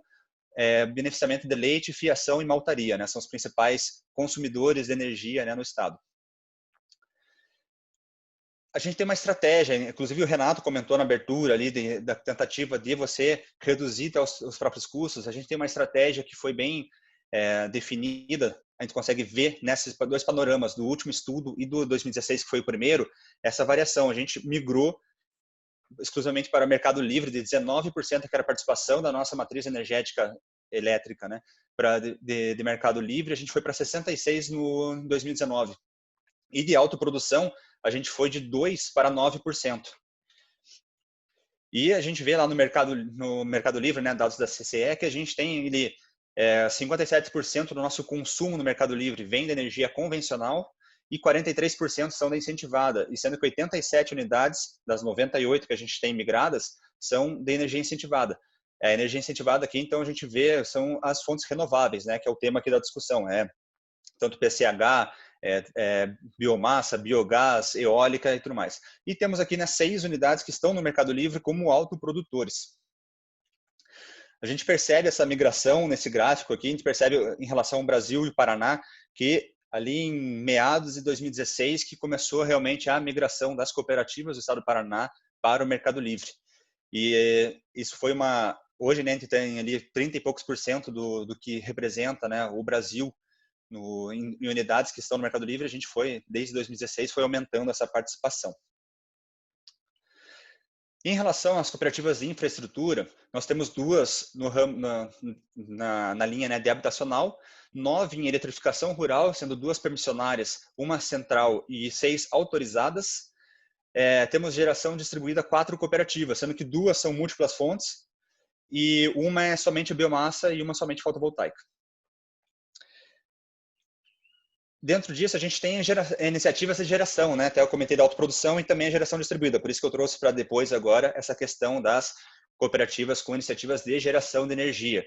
beneficiamento de leite, fiação e maltaria, né? São os principais consumidores de energia, né, no estado. A gente tem uma estratégia, inclusive o Renato comentou na abertura ali da tentativa de você reduzir os próprios custos. A gente tem uma estratégia que foi bem definida. A gente consegue ver nesses dois panoramas, do último estudo e do 2016, que foi o primeiro, essa variação. A gente migrou exclusivamente para o mercado livre, de 19% que era a participação da nossa matriz energética elétrica, né? De mercado livre, a gente foi para 66% no 2019. E de autoprodução, a gente foi de 2% para 9%. E a gente vê lá no mercado livre, né, dados da CCE, que a gente tem ali 57% do nosso consumo no Mercado Livre vem da energia convencional e 43% são da incentivada, e sendo que 87 unidades das 98 que a gente tem migradas são de energia incentivada. A energia incentivada aqui, então, a gente vê, são as fontes renováveis, né, que é o tema aqui da discussão, tanto PCH, biomassa, biogás, eólica e tudo mais. E temos aqui, né, 6 unidades que estão no Mercado Livre como autoprodutores. A gente percebe essa migração nesse gráfico aqui, a gente percebe em relação ao Brasil e o Paraná, que ali em meados de 2016 que começou realmente a migração das cooperativas do estado do Paraná para o Mercado Livre. E isso foi hoje, né, a gente tem ali 30 e poucos % do que representa, né, o Brasil em unidades que estão no Mercado Livre. A gente desde 2016, foi aumentando essa participação. Em relação às cooperativas de infraestrutura, nós temos 2 na linha, né, de habitacional, 9 em eletrificação rural, sendo 2 permissionárias, 1 central e 6 autorizadas. Temos geração distribuída 4 cooperativas, sendo que 2 são múltiplas fontes e 1 é somente biomassa e 1 somente fotovoltaica. Dentro disso, a gente tem iniciativas de geração, né? Até eu comentei da autoprodução e também a geração distribuída. Por isso que eu trouxe para depois agora essa questão das cooperativas com iniciativas de geração de energia.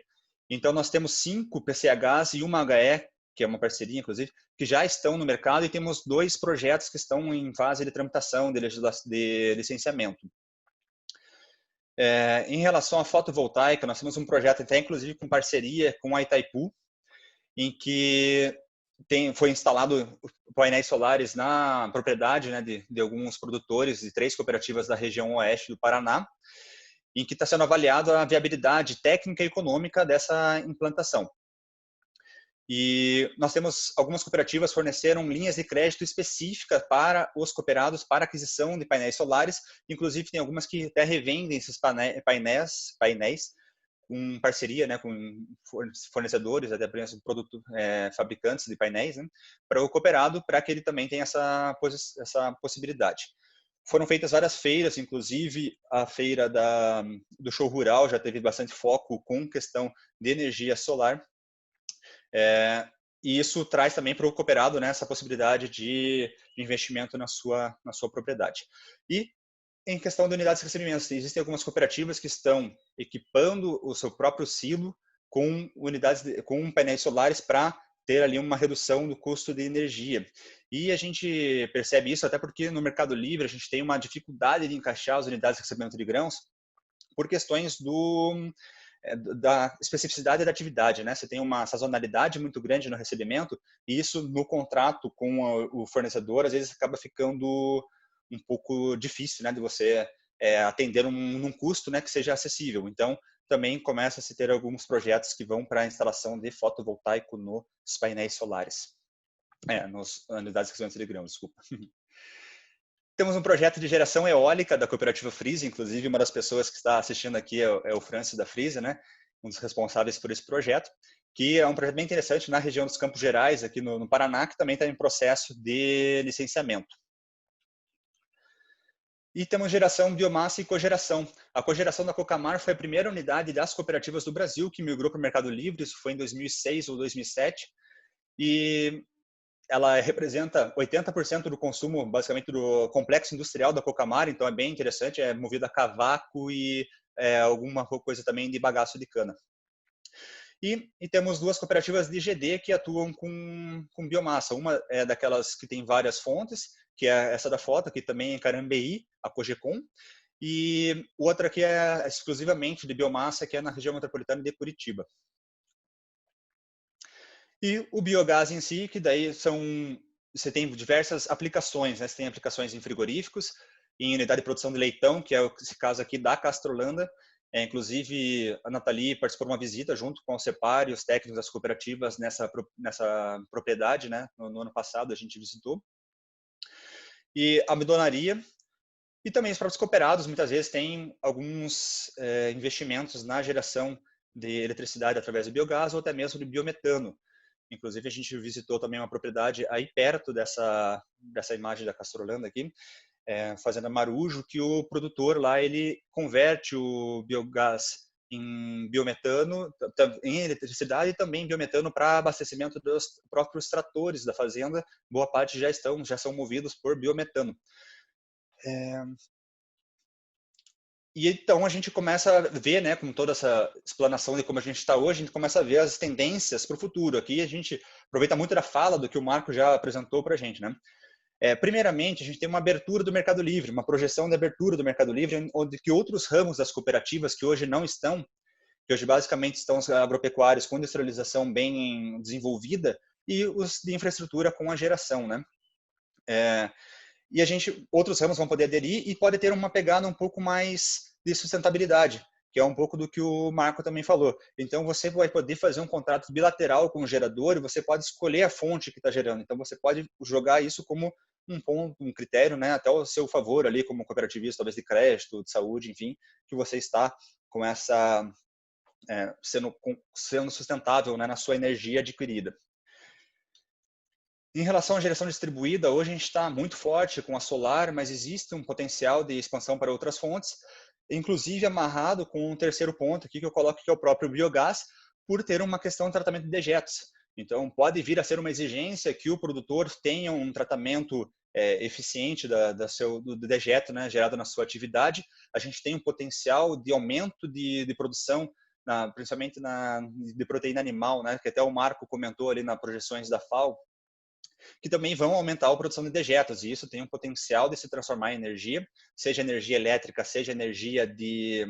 Então, nós temos 5 PCHs e 1 HE, que é uma parceria, inclusive, que já estão no mercado, e temos 2 projetos que estão em fase de tramitação, de licenciamento. Em relação à fotovoltaica, nós temos um projeto até, inclusive, com parceria com a Itaipu, em que foi instalado painéis solares na propriedade, né, de alguns produtores de 3 cooperativas da região oeste do Paraná, em que está sendo avaliada a viabilidade técnica e econômica dessa implantação. E nós temos algumas cooperativas forneceram linhas de crédito específicas para os cooperados para aquisição de painéis solares. Inclusive, tem algumas que até revendem esses painéis com parceria, né, com fornecedores, até fabricantes de painéis, né, para o cooperado, para que ele também tenha essa possibilidade. Foram feitas várias feiras, inclusive a feira do show rural já teve bastante foco com questão de energia solar. E isso traz também para o cooperado, né, essa possibilidade de investimento na sua propriedade. E em questão de unidades de recebimento, existem algumas cooperativas que estão equipando o seu próprio silo com com painéis solares para ter ali uma redução do custo de energia. E a gente percebe isso até porque no Mercado Livre a gente tem uma dificuldade de encaixar as unidades de recebimento de grãos por questões da especificidade da atividade, né? Você tem uma sazonalidade muito grande no recebimento e isso no contrato com o fornecedor às vezes acaba ficando um pouco difícil, né, de você atender num custo, né, que seja acessível. Então, também começa a se ter alguns projetos que vão para a instalação de fotovoltaico nos painéis solares. Nas unidades de recebimento de grãos, desculpa. Temos um projeto de geração eólica da cooperativa Freeze, inclusive uma das pessoas que está assistindo aqui é o Francis da Freeze, né, um dos responsáveis por esse projeto, que é um projeto bem interessante na região dos Campos Gerais, aqui no Paraná, que também está em processo de licenciamento. E temos geração biomassa e cogeração. A cogeração da Cocamar foi a primeira unidade das cooperativas do Brasil que migrou para o Mercado Livre, isso foi em 2006 ou 2007, e ela representa 80% do consumo, basicamente, do complexo industrial da Cocamar, então é bem interessante, é movida a cavaco e alguma coisa também de bagaço de cana. E temos 2 cooperativas de GD que atuam com biomassa. Uma é daquelas que tem várias fontes, que é essa da foto, que também é em Carambeí, a Cogecom, e outra que é exclusivamente de biomassa, que é na região metropolitana de Curitiba. E o biogás em si, que daí você tem diversas aplicações, né? Você tem aplicações em frigoríficos, em unidade de produção de leitão, que é esse caso aqui da Castrolanda. Inclusive, a Nathalie participou de uma visita junto com o CEPAR e os técnicos das cooperativas nessa propriedade, né? No ano passado a gente visitou. E a almidonaria. E também os próprios cooperados, muitas vezes, têm alguns investimentos na geração de eletricidade através do biogás ou até mesmo de biometano. Inclusive, a gente visitou também uma propriedade aí perto dessa imagem da Castrolanda aqui, Fazenda Marujo, que o produtor lá, ele converte o biogás em biometano, em eletricidade e também biometano para abastecimento dos próprios tratores da fazenda. Boa parte já são movidos por biometano. E então a gente começa a ver, né, com toda essa explanação de como a gente está hoje, a gente começa a ver as tendências para o futuro. Aqui a gente aproveita muito da fala do que o Marco já apresentou para a gente, né? Primeiramente, a gente tem uma abertura do Mercado Livre, uma projeção de abertura do Mercado Livre, onde que outros ramos das cooperativas que hoje não estão, que hoje basicamente estão os agropecuários com industrialização bem desenvolvida e os de infraestrutura com a geração, né? E outros ramos vão poder aderir e pode ter uma pegada um pouco mais de sustentabilidade, que é um pouco do que o Marco também falou. Então, você vai poder fazer um contrato bilateral com o gerador e você pode escolher a fonte que está gerando. Então, você pode jogar isso como um ponto, um critério, né, até ao seu favor ali, como cooperativista, talvez de crédito, de saúde, enfim, que você está com essa sendo sustentável, né, na sua energia adquirida. Em relação à geração distribuída, hoje a gente está muito forte com a solar, mas existe um potencial de expansão para outras fontes, inclusive amarrado com um terceiro ponto aqui que eu coloco, que é o próprio biogás, por ter uma questão de tratamento de dejetos. Então, pode vir a ser uma exigência que o produtor tenha um tratamento eficiente do dejeto, né, gerado na sua atividade. A gente tem um potencial de aumento de produção, principalmente de proteína animal, né, que até o Marco comentou ali nas projeções da FAO, que também vão aumentar a produção de dejetos, e isso tem um potencial de se transformar em energia, seja energia elétrica, seja energia de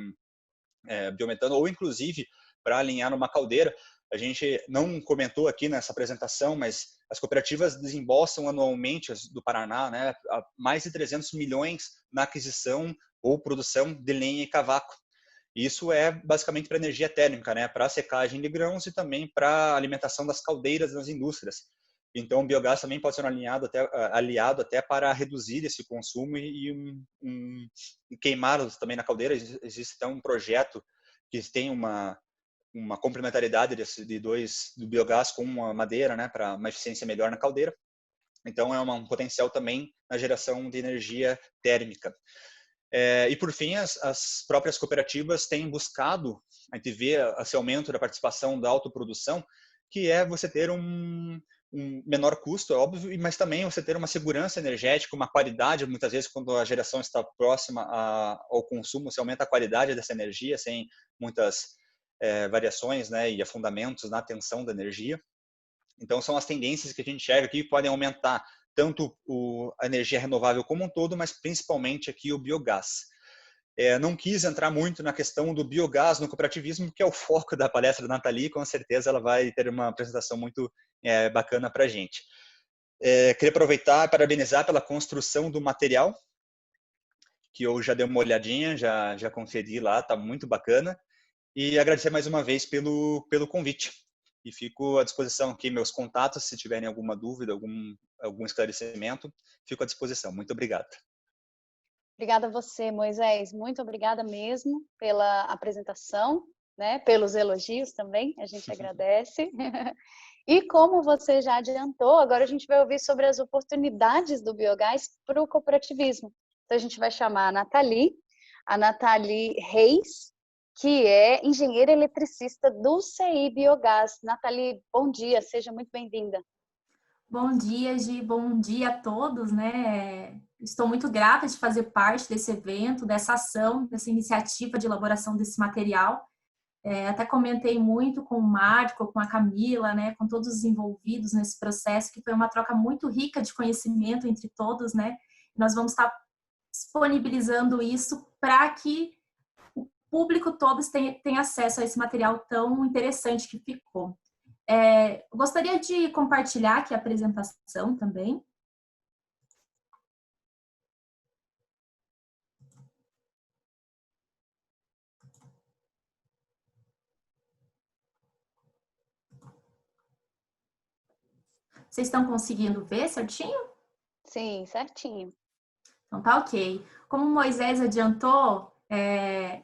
biometano, ou inclusive para alinhar numa caldeira. A gente não comentou aqui nessa apresentação, mas as cooperativas desembolsam anualmente do Paraná, né, mais de 300 milhões na aquisição ou produção de lenha e cavaco. Isso é basicamente para energia térmica, né, para secagem de grãos e também para alimentação das caldeiras das indústrias. Então, o biogás também pode ser aliado até para reduzir esse consumo e queimá-los também na caldeira. Existe até um projeto que tem uma complementariedade do biogás com a madeira, né, para uma eficiência melhor na caldeira. Então, é um potencial também na geração de energia térmica. E, por fim, as próprias cooperativas têm buscado, a gente vê esse aumento da participação da autoprodução, que é você ter um menor custo, é óbvio, mas também você ter uma segurança energética, uma qualidade. Muitas vezes, quando a geração está próxima ao consumo, você aumenta a qualidade dessa energia, sem muitas variações, né, e afundamentos na tensão da energia. Então, são as tendências que a gente enxerga aqui, que podem aumentar tanto a energia renovável como um todo, mas principalmente aqui o biogás. Não quis entrar muito na questão do biogás no cooperativismo, que é o foco da palestra da Nathalie, e com certeza ela vai ter uma apresentação muito bacana para a gente. Queria aproveitar e parabenizar pela construção do material, que eu já dei uma olhadinha, já conferi lá, está muito bacana, e agradecer mais uma vez pelo convite. E fico à disposição aqui, meus contatos, se tiverem alguma dúvida, algum esclarecimento, fico à disposição. Muito obrigado. Obrigada a você, Moisés. Muito obrigada mesmo pela apresentação, né? Pelos elogios também, a gente agradece. E como você já adiantou, agora a gente vai ouvir sobre as oportunidades do biogás para o cooperativismo. Então a gente vai chamar a Nathalie Reis, que é engenheira eletricista do CI Biogás. Nathalie, bom dia, seja muito bem-vinda. Bom dia, Gi, bom dia a todos, né? Estou muito grata de fazer parte desse evento, dessa ação, dessa iniciativa de elaboração desse material. Até comentei muito com o Marco, com a Camila, né? Com todos os envolvidos nesse processo, que foi uma troca muito rica de conhecimento entre todos, né? Nós vamos estar disponibilizando isso para que o público todo tenha acesso a esse material tão interessante que ficou. Gostaria de compartilhar aqui a apresentação também. Vocês estão conseguindo ver certinho? Sim, certinho. Então tá ok. Como o Moisés adiantou,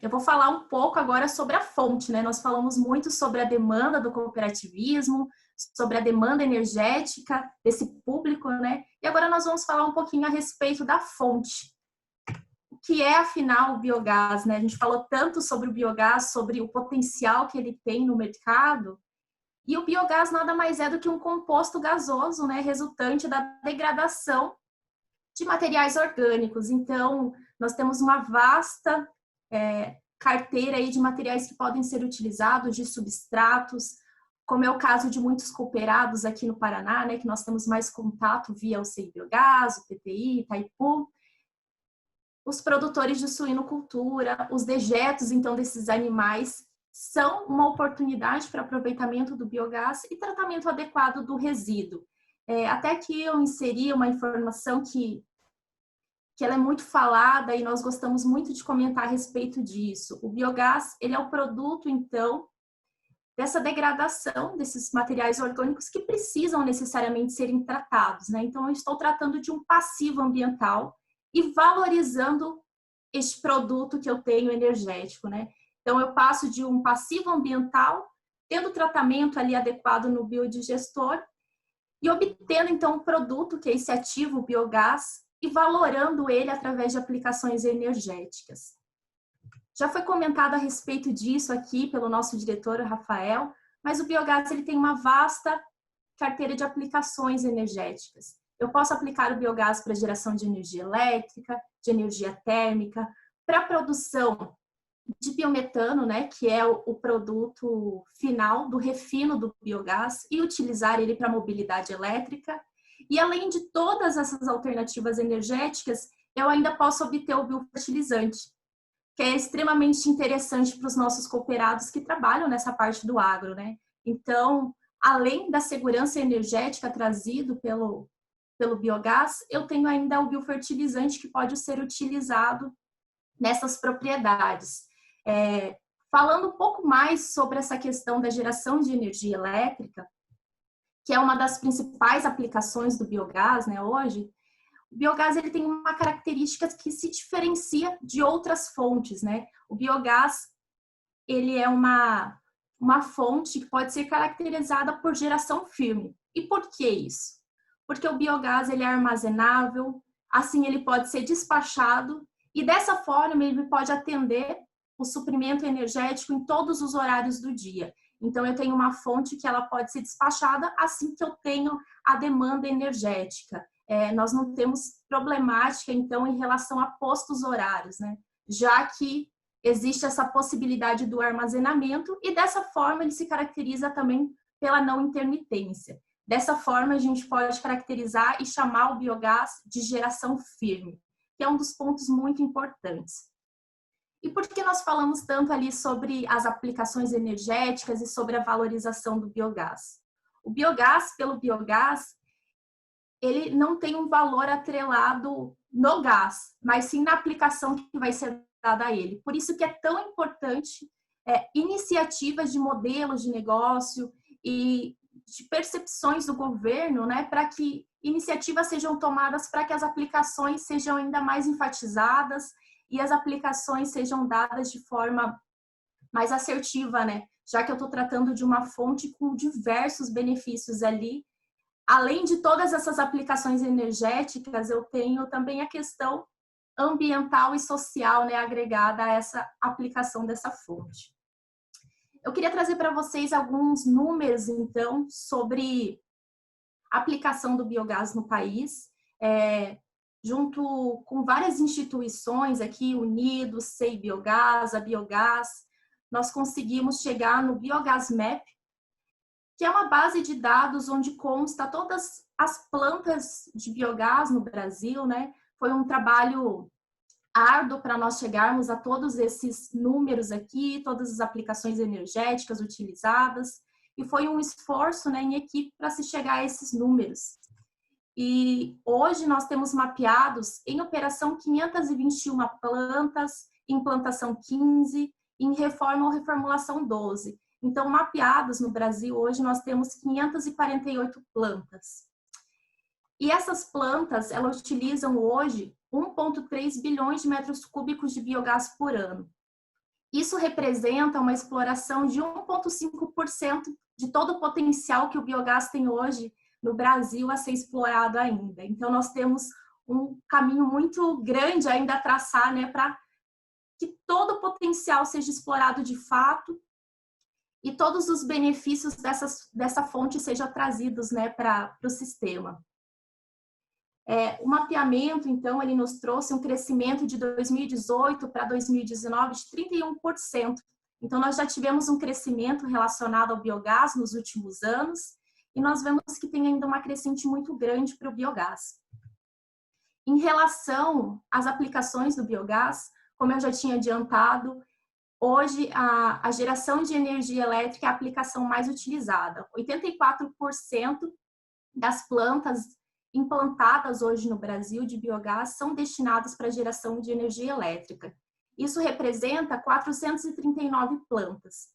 eu vou falar um pouco agora sobre a fonte, né? Nós falamos muito sobre a demanda do cooperativismo, sobre a demanda energética desse público, né? E agora nós vamos falar um pouquinho a respeito da fonte. O que é, afinal, o biogás, né? A gente falou tanto sobre o biogás, sobre o potencial que ele tem no mercado, e o biogás nada mais é do que um composto gasoso, né? Resultante da degradação de materiais orgânicos. Então, nós temos uma vasta carteira aí de materiais que podem ser utilizados, de substratos, como é o caso de muitos cooperados aqui no Paraná, né, que nós temos mais contato via o CI Biogás, o PPI, Itaipu, os produtores de suinocultura, os dejetos, então, desses animais, são uma oportunidade para aproveitamento do biogás e tratamento adequado do resíduo. Até que eu inseri uma informação que ela é muito falada e nós gostamos muito de comentar a respeito disso. O biogás, ele é o produto, então, dessa degradação desses materiais orgânicos que precisam necessariamente serem tratados, né? Então, eu estou tratando de um passivo ambiental e valorizando este produto que eu tenho energético, né? Então, eu passo de um passivo ambiental, tendo tratamento ali adequado no biodigestor e obtendo, então, um produto que é esse ativo, o biogás, e valorando ele através de aplicações energéticas. Já foi comentado a respeito disso aqui pelo nosso diretor, Rafael, mas o biogás ele tem uma vasta carteira de aplicações energéticas. Eu posso aplicar o biogás para geração de energia elétrica, de energia térmica, para a produção de biometano, né, que é o produto final do refino do biogás, e utilizar ele para mobilidade elétrica. E além de todas essas alternativas energéticas, eu ainda posso obter o biofertilizante, que é extremamente interessante para os nossos cooperados que trabalham nessa parte do agro, né? Então, além da segurança energética trazido pelo biogás, eu tenho ainda o biofertilizante que pode ser utilizado nessas propriedades. Falando um pouco mais sobre essa questão da geração de energia elétrica, que é uma das principais aplicações do biogás, né, hoje, o biogás ele tem uma característica que se diferencia de outras fontes, né? O biogás ele é uma fonte que pode ser caracterizada por geração firme. E por que isso? Porque o biogás ele é armazenável, assim ele pode ser despachado e dessa forma ele pode atender o suprimento energético em todos os horários do dia. Então, eu tenho uma fonte que ela pode ser despachada assim que eu tenho a demanda energética. Nós não temos problemática, então, em relação a postos horários, né? Já que existe essa possibilidade do armazenamento e, dessa forma, ele se caracteriza também pela não intermitência. Dessa forma, a gente pode caracterizar e chamar o biogás de geração firme, que é um dos pontos muito importantes. E por que nós falamos tanto ali sobre as aplicações energéticas e sobre a valorização do biogás? O biogás, pelo biogás, ele não tem um valor atrelado no gás, mas sim na aplicação que vai ser dada a ele. Por isso que é tão importante iniciativas de modelos de negócio e de percepções do governo, né, para que iniciativas sejam tomadas para que as aplicações sejam ainda mais enfatizadas e as aplicações sejam dadas de forma mais assertiva, né? Já que eu estou tratando de uma fonte com diversos benefícios ali. Além de todas essas aplicações energéticas, eu tenho também a questão ambiental e social, né, agregada a essa aplicação dessa fonte. Eu queria trazer para vocês alguns números, então, sobre a aplicação do biogás no país. Junto com várias instituições aqui, Unidos, CI Biogás, a Biogás, nós conseguimos chegar no Biogás Map, que é uma base de dados onde consta todas as plantas de biogás no Brasil, né? Foi um trabalho árduo para nós chegarmos a todos esses números aqui, todas as aplicações energéticas utilizadas, e foi um esforço, né, em equipe para se chegar a esses números. E hoje nós temos mapeados em operação 521 plantas, em implantação 15, em reforma ou reformulação 12. Então, mapeados no Brasil, hoje nós temos 548 plantas. E essas plantas, elas utilizam hoje 1,3 bilhões de metros cúbicos de biogás por ano. Isso representa uma exploração de 1,5% de todo o potencial que o biogás tem hoje no Brasil a ser explorado ainda. Então, nós temos um caminho muito grande ainda a traçar, né, para que todo o potencial seja explorado de fato e todos os benefícios dessa fonte sejam trazidos, né, para o sistema. O mapeamento, então, ele nos trouxe um crescimento de 2018 para 2019 de 31%. Então, nós já tivemos um crescimento relacionado ao biogás nos últimos anos e nós vemos que tem ainda uma crescente muito grande para o biogás. Em relação às aplicações do biogás, como eu já tinha adiantado, hoje a geração de energia elétrica é a aplicação mais utilizada. 84% das plantas implantadas hoje no Brasil de biogás são destinadas para a geração de energia elétrica. Isso representa 439 plantas.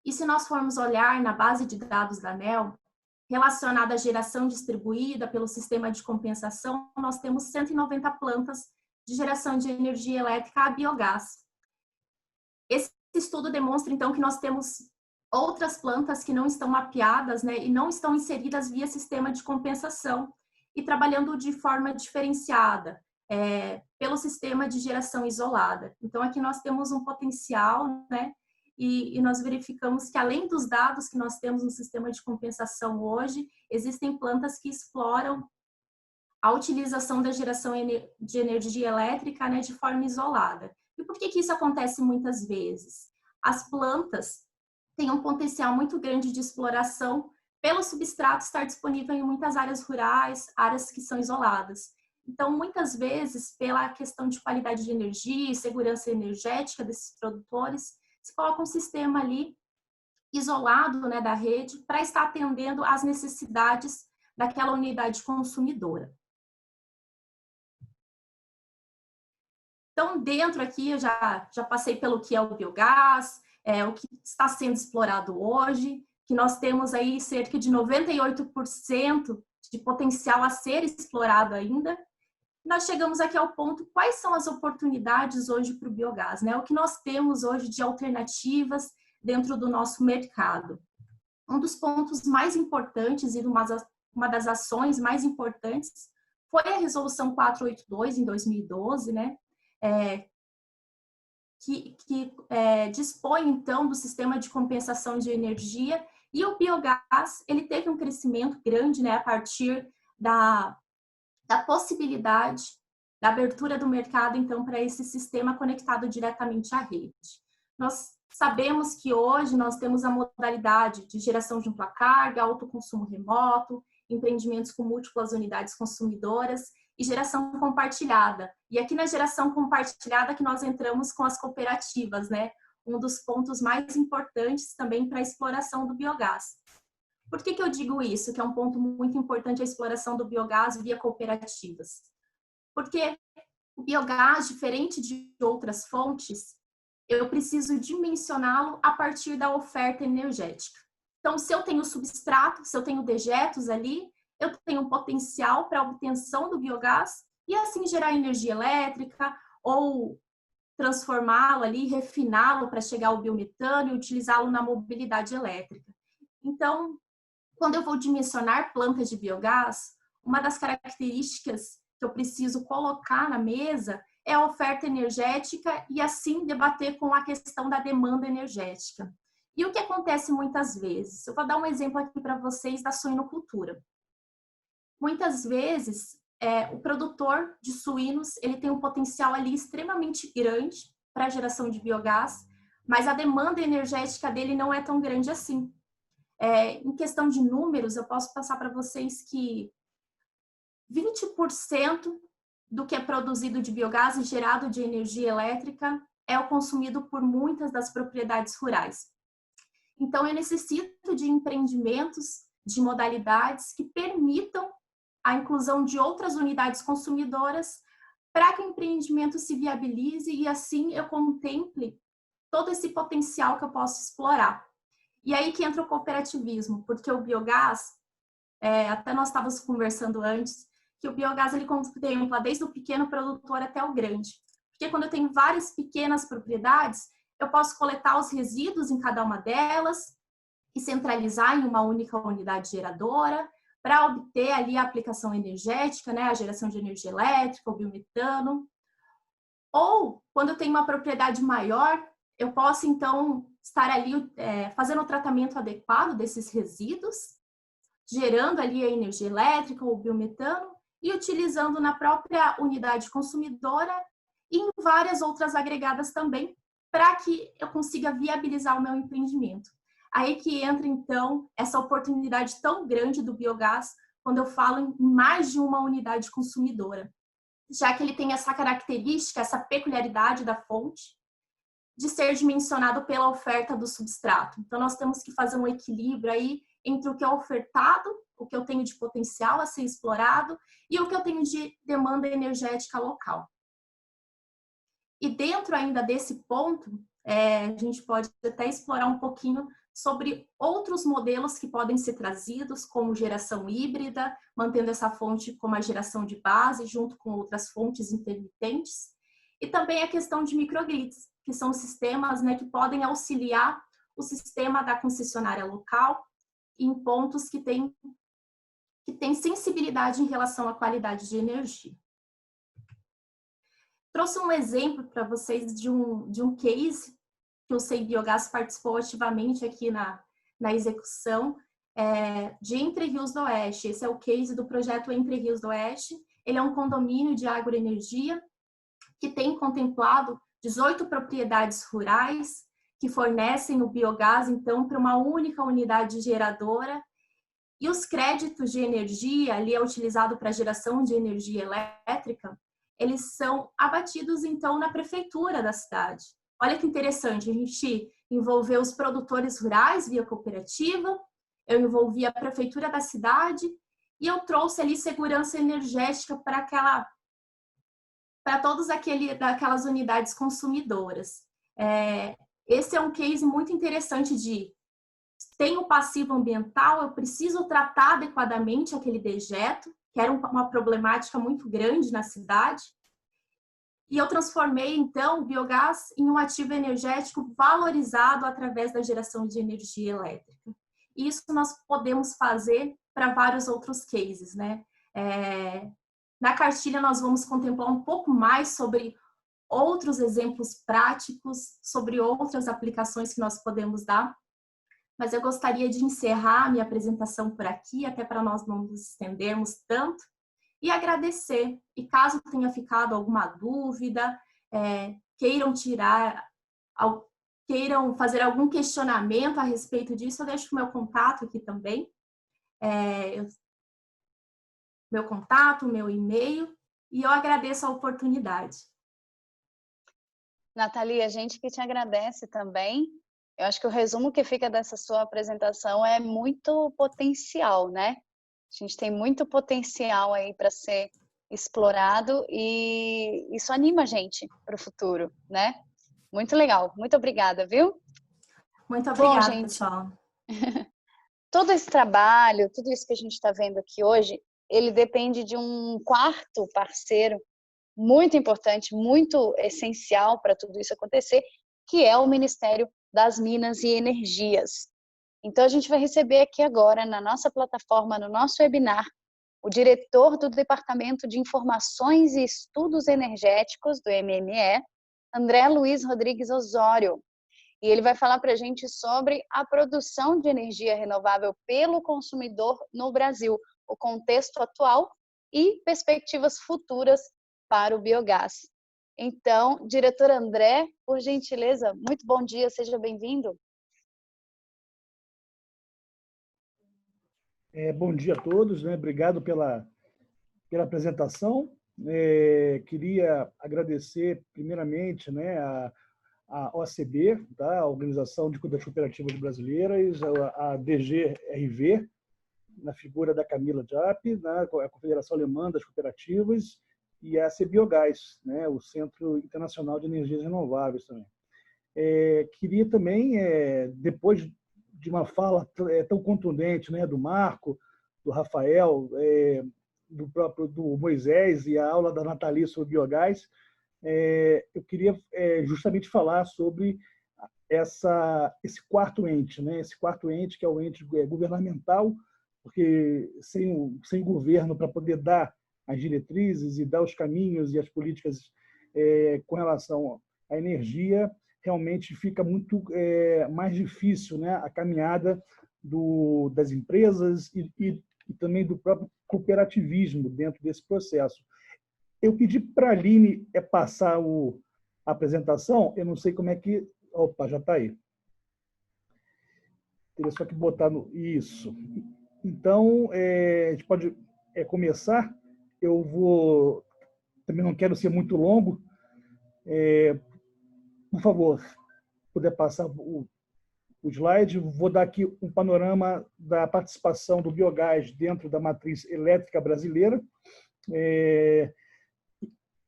E se nós formos olhar na base de dados da ANEEL, relacionada à geração distribuída pelo sistema de compensação, nós temos 190 plantas de geração de energia elétrica a biogás. Esse estudo demonstra, então, que nós temos outras plantas que não estão mapeadas, né, e não estão inseridas via sistema de compensação e trabalhando de forma diferenciada, pelo sistema de geração isolada. Então, aqui nós temos um potencial, né, e nós verificamos que, além dos dados que nós temos no sistema de compensação hoje, existem plantas que exploram a utilização da geração de energia elétrica, né, de forma isolada. E por que isso acontece muitas vezes? As plantas têm um potencial muito grande de exploração pelo substrato estar disponível em muitas áreas rurais, áreas que são isoladas. Então, muitas vezes, pela questão de qualidade de energia e segurança energética desses produtores, se coloca um sistema ali isolado, né, da rede para estar atendendo às necessidades daquela unidade consumidora. Então, dentro aqui, eu já passei pelo que é o biogás, o que está sendo explorado hoje, que nós temos aí cerca de 98% de potencial a ser explorado ainda. Nós chegamos aqui ao ponto, quais são as oportunidades hoje para o biogás, né? O que nós temos hoje de alternativas dentro do nosso mercado. Um dos pontos mais importantes e uma das ações mais importantes foi a Resolução 482, em 2012, né? Que dispõe, então, do sistema de compensação de energia, e o biogás, ele teve um crescimento grande, né, a partir da possibilidade da abertura do mercado, então, para esse sistema conectado diretamente à rede. Nós sabemos que hoje nós temos a modalidade de geração junto à carga, autoconsumo remoto, empreendimentos com múltiplas unidades consumidoras e geração compartilhada. E aqui na geração compartilhada que nós entramos com as cooperativas, né? Um dos pontos mais importantes também para a exploração do biogás. Por que eu digo isso? Que é um ponto muito importante a exploração do biogás via cooperativas. Porque o biogás, diferente de outras fontes, eu preciso dimensioná-lo a partir da oferta energética. Então, se eu tenho substrato, se eu tenho dejetos ali, eu tenho um potencial para a obtenção do biogás e assim gerar energia elétrica ou transformá-lo ali, refiná-lo para chegar ao biometano e utilizá-lo na mobilidade elétrica. Então, quando eu vou dimensionar plantas de biogás, uma das características que eu preciso colocar na mesa é a oferta energética e assim debater com a questão da demanda energética. E o que acontece muitas vezes? Eu vou dar um exemplo aqui para vocês da suinocultura. Muitas vezes, o produtor de suínos, ele tem um potencial ali extremamente grande para a geração de biogás, mas a demanda energética dele não é tão grande assim. Em questão de números, eu posso passar para vocês que 20% do que é produzido de biogás e gerado de energia elétrica é o consumido por muitas das propriedades rurais. Então, eu necessito de empreendimentos, de modalidades que permitam a inclusão de outras unidades consumidoras para que o empreendimento se viabilize e assim eu contemple todo esse potencial que eu posso explorar. E aí que entra o cooperativismo, porque o biogás, até nós estávamos conversando antes, que o biogás ele contempla desde o pequeno produtor até o grande. Porque quando eu tenho várias pequenas propriedades, eu posso coletar os resíduos em cada uma delas e centralizar em uma única unidade geradora, para obter ali a aplicação energética, né, a geração de energia elétrica, o biometano. Ou, quando eu tenho uma propriedade maior, eu posso, então, estar ali fazendo o tratamento adequado desses resíduos, gerando ali a energia elétrica ou o biometano e utilizando na própria unidade consumidora e em várias outras agregadas também, para que eu consiga viabilizar o meu empreendimento. Aí que entra, então, essa oportunidade tão grande do biogás, quando eu falo em mais de uma unidade consumidora, já que ele tem essa característica, essa peculiaridade da fonte, de ser dimensionado pela oferta do substrato. Então, nós temos que fazer um equilíbrio aí entre o que é ofertado, o que eu tenho de potencial a ser explorado e o que eu tenho de demanda energética local. E dentro ainda desse ponto, a gente pode até explorar um pouquinho sobre outros modelos que podem ser trazidos, como geração híbrida, mantendo essa fonte como a geração de base, junto com outras fontes intermitentes. E também a questão de microgrids, que são sistemas, né, que podem auxiliar o sistema da concessionária local em pontos que têm sensibilidade em relação à qualidade de energia. Trouxe um exemplo para vocês de um case que o SEI Biogás participou ativamente aqui na execução de Entre Rios do Oeste. Esse é o case do projeto Entre Rios do Oeste. Ele é um condomínio de agroenergia que tem contemplado 18 propriedades rurais que fornecem o biogás, então, para uma única unidade geradora. E os créditos de energia, ali é utilizado para geração de energia elétrica, eles são abatidos, então, na prefeitura da cidade. Olha que interessante, a gente envolveu os produtores rurais via cooperativa, eu envolvi a prefeitura da cidade e eu trouxe ali segurança energética para todas aquelas unidades consumidoras. Esse é um case muito interessante de tem o passivo ambiental, eu preciso tratar adequadamente aquele dejeto, que era uma problemática muito grande na cidade, e eu transformei, então, o biogás em um ativo energético valorizado através da geração de energia elétrica. E isso nós podemos fazer para vários outros cases, né? Na cartilha nós vamos contemplar um pouco mais sobre outros exemplos práticos, sobre outras aplicações que nós podemos dar, mas eu gostaria de encerrar minha apresentação por aqui, até para nós não nos estendermos tanto, e agradecer. E caso tenha ficado alguma dúvida, queiram fazer algum questionamento a respeito disso, eu deixo o meu contato aqui também. Meu contato, meu e-mail, e eu agradeço a oportunidade. Nathalie, a gente que te agradece também. Eu acho que o resumo que fica dessa sua apresentação é muito potencial, né? A gente tem muito potencial aí para ser explorado e isso anima a gente para o futuro, né? Muito legal. Muito obrigada, viu? Muito obrigada, bom, gente, pessoal. Todo esse trabalho, tudo isso que a gente está vendo aqui hoje, ele depende de um quarto parceiro muito importante, muito essencial para tudo isso acontecer, que é o Ministério das Minas e Energias. Então, a gente vai receber aqui agora, na nossa plataforma, no nosso webinar, o diretor do Departamento de Informações e Estudos Energéticos do MME, André Luiz Rodrigues Osório. E ele vai falar para a gente sobre a produção de energia renovável pelo consumidor no Brasil, o contexto atual e perspectivas futuras para o biogás. Então, diretor André, por gentileza, muito bom dia, seja bem-vindo. Bom dia a todos, né? Obrigado pela apresentação. Queria agradecer, primeiramente, né, a OCB, tá? A Organização das Cooperativas Brasileiras, a DGRV, na figura da Camila Diap, né, a Confederação Alemã das Cooperativas, e a CBiogás, né, o Centro Internacional de Energias Renováveis também. Queria também, depois de uma fala tão contundente, né, do Marco, do Rafael, do Moisés e a aula da Nathalie sobre biogás, eu queria justamente falar sobre esse quarto ente, né, esse quarto ente que é o ente governamental porque sem governo para poder dar as diretrizes e dar os caminhos e as políticas com relação à energia, realmente fica muito mais difícil, né, a caminhada das empresas e também do próprio cooperativismo dentro desse processo. Eu pedi para a Aline passar a apresentação, eu não sei como é que... Opa, já está aí. Teria só que botar no... Isso. Então, a gente pode começar. Eu vou... Também não quero ser muito longo. Por favor, puder passar o slide. Vou dar aqui um panorama da participação do biogás dentro da matriz elétrica brasileira.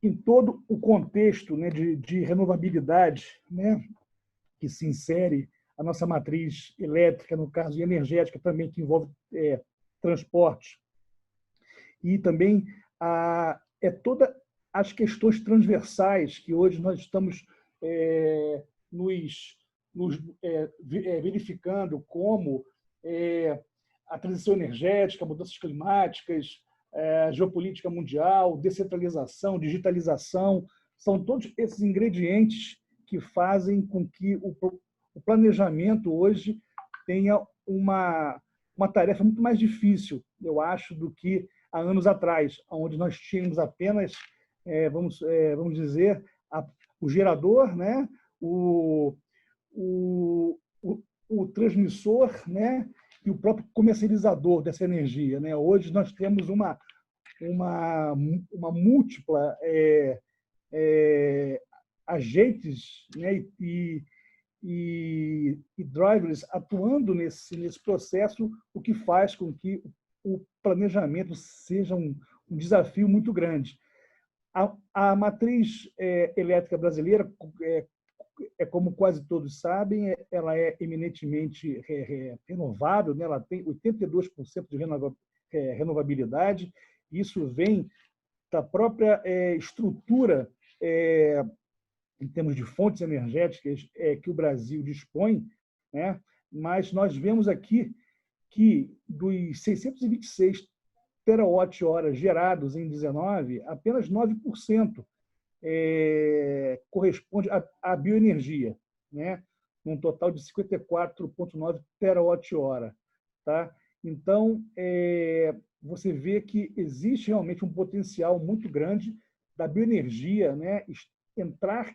Em todo o contexto, né, de renovabilidade, né, que se insere a nossa matriz elétrica, no caso, e energética também, que envolve transporte. E também todas as questões transversais que hoje nós estamos verificando, como a transição energética, mudanças climáticas, geopolítica mundial, descentralização, digitalização, são todos esses ingredientes que fazem com que o planejamento hoje tenha uma tarefa muito mais difícil, eu acho, do que há anos atrás, onde nós tínhamos apenas, vamos dizer, o gerador, né, o transmissor, né, e o próprio comercializador dessa energia, né? Hoje nós temos uma múltipla agentes, né, e drivers atuando nesse processo, o que faz com que o planejamento seja um desafio muito grande. A matriz elétrica brasileira, como quase todos sabem, ela é eminentemente renovável, né? Ela tem 82% de renovabilidade. Isso vem da própria estrutura, em termos de fontes energéticas, que o Brasil dispõe, né? Mas nós vemos aqui que dos 626 terawatt-horas gerados em 19, apenas 9% corresponde à bioenergia, né? Um total de 54,9 terawatt-hora. Tá? Então, você vê que existe realmente um potencial muito grande da bioenergia, né, entrar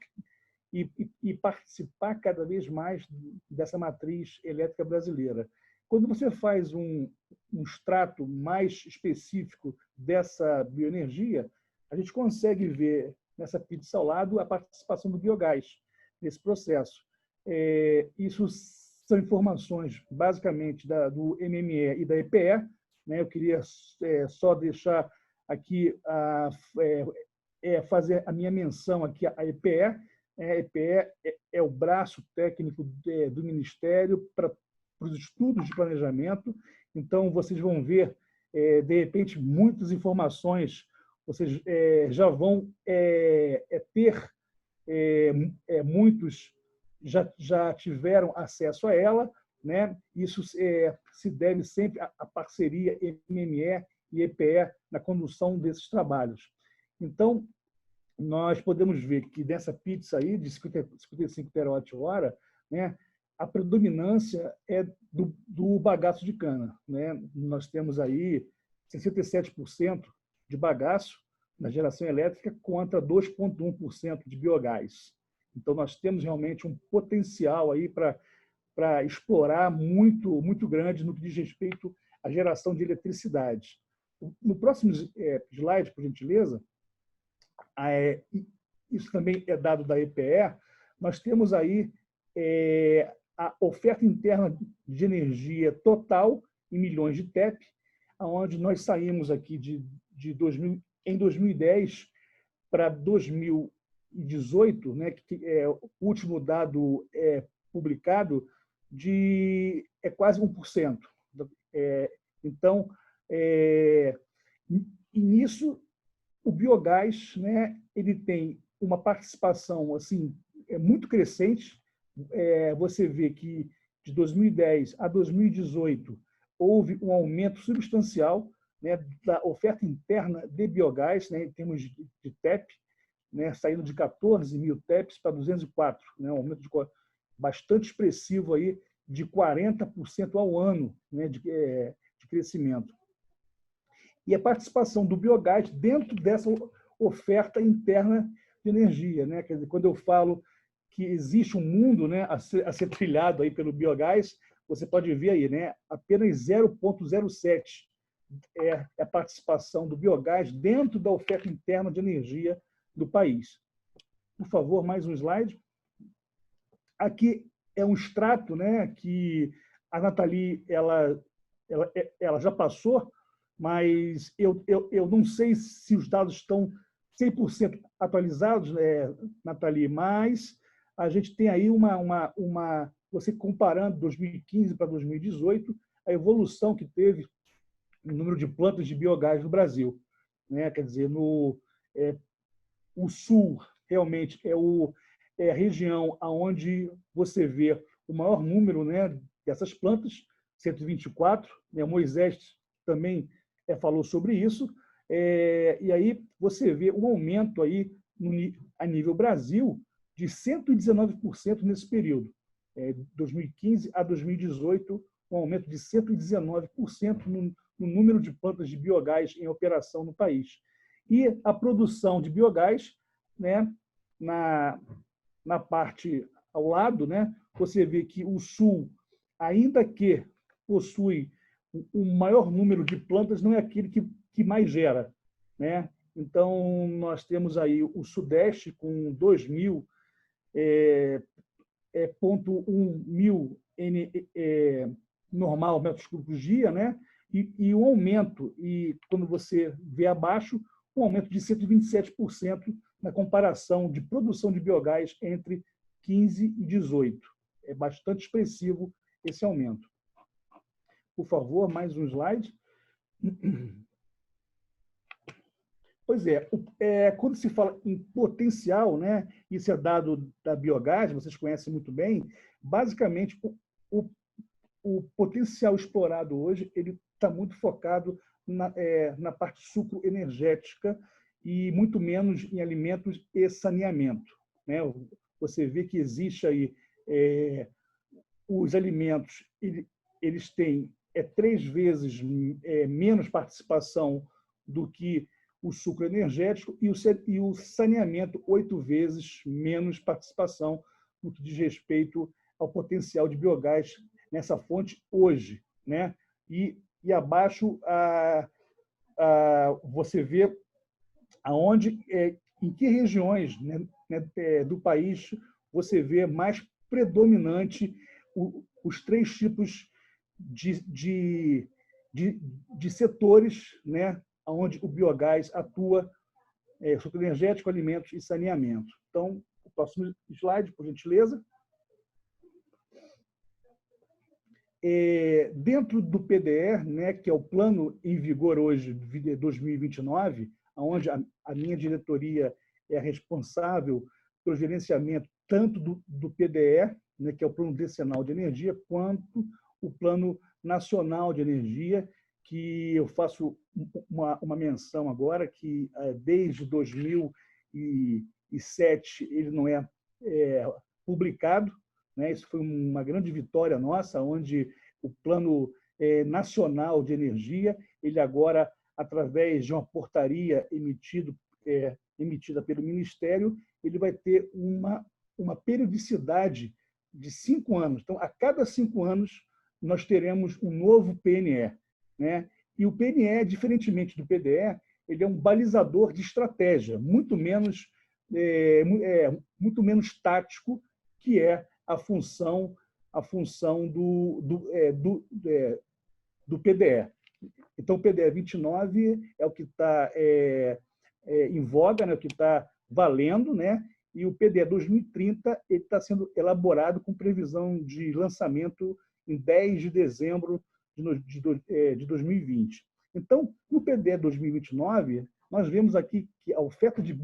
e participar cada vez mais dessa matriz elétrica brasileira. Quando você faz um extrato mais específico dessa bioenergia, a gente consegue ver nessa pizza ao lado a participação do biogás nesse processo. Isso são informações basicamente do MME e da EPE, né? Eu queria só deixar aqui, fazer a minha menção aqui à EPE. A EPE é o braço técnico do Ministério para os estudos de planejamento. Então, vocês vão ver, de repente, muitas informações. Vocês já vão ter, muitos já tiveram acesso a ela, né? Isso se deve sempre à parceria MME e EPE na condução desses trabalhos. Então, nós podemos ver que dessa pizza aí, de 55 terawatt-hora, né, a predominância é do bagaço de cana, né? Nós temos aí 67% de bagaço na geração elétrica contra 2,1% de biogás. Então, nós temos realmente um potencial aí para explorar muito, muito grande no que diz respeito à geração de eletricidade. No próximo slide, por gentileza, isso também é dado da EPE, nós temos aí a oferta interna de energia total em milhões de TEP, onde nós saímos aqui em 2010 para 2018, né, que é o último dado publicado, é quase 1%. Então, nisso, o biogás, né, ele tem uma participação assim, muito crescente. Você vê que de 2010 a 2018, houve um aumento substancial, né, da oferta interna de biogás, né, em termos de TEP, né, saindo de 14 mil TEPs para 204, né, um aumento bastante expressivo aí, de 40% ao ano, né, de crescimento. E a participação do biogás dentro dessa oferta interna de energia, né? Quer dizer, quando eu falo que existe um mundo, né, a ser trilhado aí pelo biogás, você pode ver aí, né, apenas 0,07 é a participação do biogás dentro da oferta interna de energia do país. Por favor, mais um slide. Aqui é um extrato, né, que a Nathalie ela já passou, mas eu não sei se os dados estão 100% atualizados, Nathalie, mas a gente tem aí você comparando 2015 para 2018, a evolução que teve no número de plantas de biogás no Brasil, né? Quer dizer, o Sul realmente é a região onde você vê o maior número, né, dessas plantas, 124, né? Moisés também falou sobre isso, e aí você vê um aumento aí a nível Brasil de 119% nesse período, 2015 a 2018, um aumento de 119% no número de plantas de biogás em operação no país. E a produção de biogás, né, na parte ao lado, né, você vê que o Sul, ainda que possui o maior número de plantas, não é aquele que mais gera, né? Então, nós temos aí o Sudeste com 2.000,1 mil normal metros cúbicos dia, né? E um aumento, e quando você vê abaixo, um aumento de 127% na comparação de produção de biogás entre 15 e 18. É bastante expressivo esse aumento. Por favor, mais um slide. Pois quando se fala em potencial, né, isso é dado da Biogás, vocês conhecem muito bem, basicamente o potencial explorado hoje ele está muito focado na parte sucroenergética e muito menos em alimentos e saneamento, né? Você vê que existe aí os alimentos, eles têm 3 vezes menos participação do que o sucro energético e o saneamento 8 vezes menos participação no que diz respeito ao potencial de biogás nessa fonte hoje, né? E abaixo você vê em que regiões, né, do país você vê mais predominante os 3 tipos de setores, né, onde o biogás atua, sucro energético, alimentos e saneamento. Então, o próximo slide, por gentileza. Dentro do PDE, né, que é o plano em vigor hoje, de 2029, onde a minha diretoria é responsável pelo gerenciamento tanto do PDE, né, que é o Plano Decenal de Energia, quanto o Plano Nacional de Energia, que eu faço uma menção agora, que desde 2007 ele não é publicado, né? Isso foi uma grande vitória nossa, onde o Plano Nacional de Energia, ele agora, através de uma portaria emitida pelo Ministério, ele vai ter uma periodicidade de 5 anos. Então, a cada 5 anos, nós teremos um novo PNE, né? E o PNE, diferentemente do PDE, ele é um balizador de estratégia, muito menos tático, que é a função do PDE. Então, o PDE 29 é o que está em voga, né? O que está valendo, né? E o PDE 2030 ele está sendo elaborado com previsão de lançamento em 10 de dezembro de 2020. Então, no PDE 2029, nós vemos aqui que a oferta de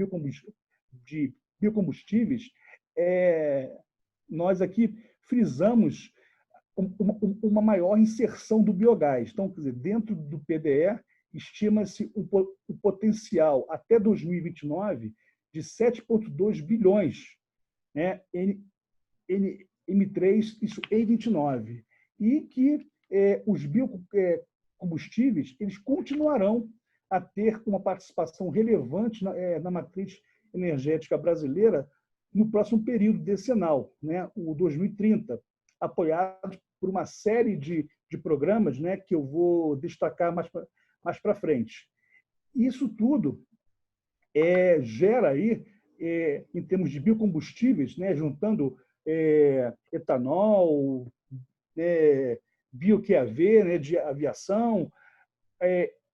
biocombustíveis, nós aqui frisamos uma maior inserção do biogás. Então, quer dizer, dentro do PDE, estima-se o potencial até 2029 de 7,2 bilhões, né, M3, isso em 29, e que os biocombustíveis eles continuarão a ter uma participação relevante na matriz energética brasileira no próximo período decenal, né, o 2030, apoiado por uma série de programas, né, que eu vou destacar mais para frente. Isso tudo gera aí, em termos de biocombustíveis, né, juntando etanol, bio-QAV, né, de aviação,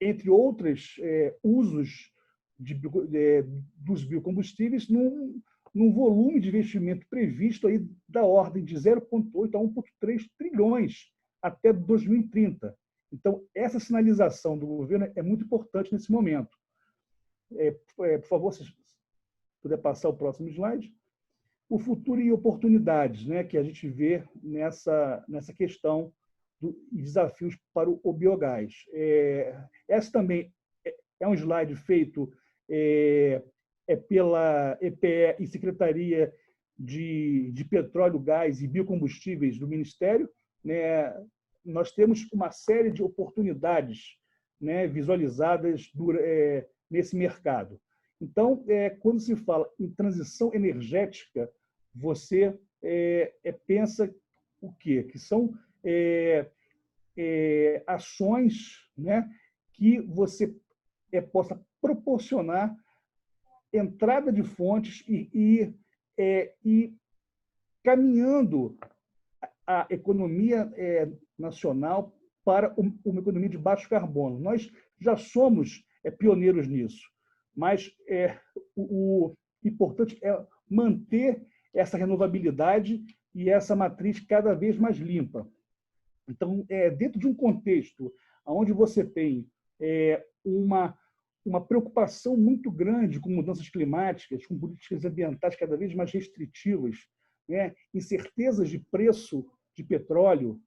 entre outros usos dos biocombustíveis, num volume de investimento previsto aí da ordem de 0,8 a 1,3 trilhões até 2030. Então, essa sinalização do governo é muito importante nesse momento. Por favor, se puder passar o próximo slide. O futuro e oportunidades, né, que a gente vê nessa questão dos desafios para o biogás. Esse também é um slide feito pela EPE e Secretaria de Petróleo, Gás e Biocombustíveis do Ministério, né? Nós temos uma série de oportunidades, né, visualizadas nesse mercado. Então, quando se fala em transição energética, você pensa o quê? Que são ações, né, que você possa proporcionar entrada de fontes e caminhando a economia nacional para uma economia de baixo carbono. Nós já somos pioneiros nisso, mas o importante é manter essa renovabilidade e essa matriz cada vez mais limpa. Então, dentro de um contexto onde você tem uma preocupação muito grande com mudanças climáticas, com políticas ambientais cada vez mais restritivas, né, incertezas de preço de petróleo,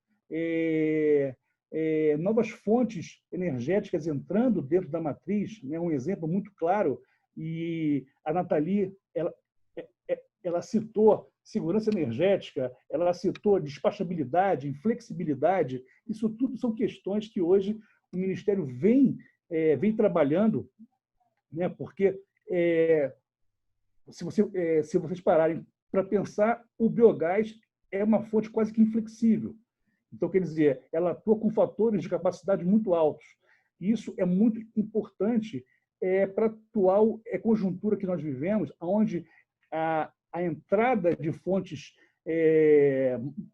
novas fontes energéticas entrando dentro da matriz, né, um exemplo muito claro, e a Nathalie ela citou segurança energética, ela citou despachabilidade, inflexibilidade, isso tudo são questões que hoje o Ministério vem trabalhando, né, porque se vocês pararem para pensar, o biogás é uma fonte quase que inflexível. Então, quer dizer, ela atua com fatores de capacidade muito altos. E isso é muito importante para a atual conjuntura que nós vivemos, onde a entrada de fontes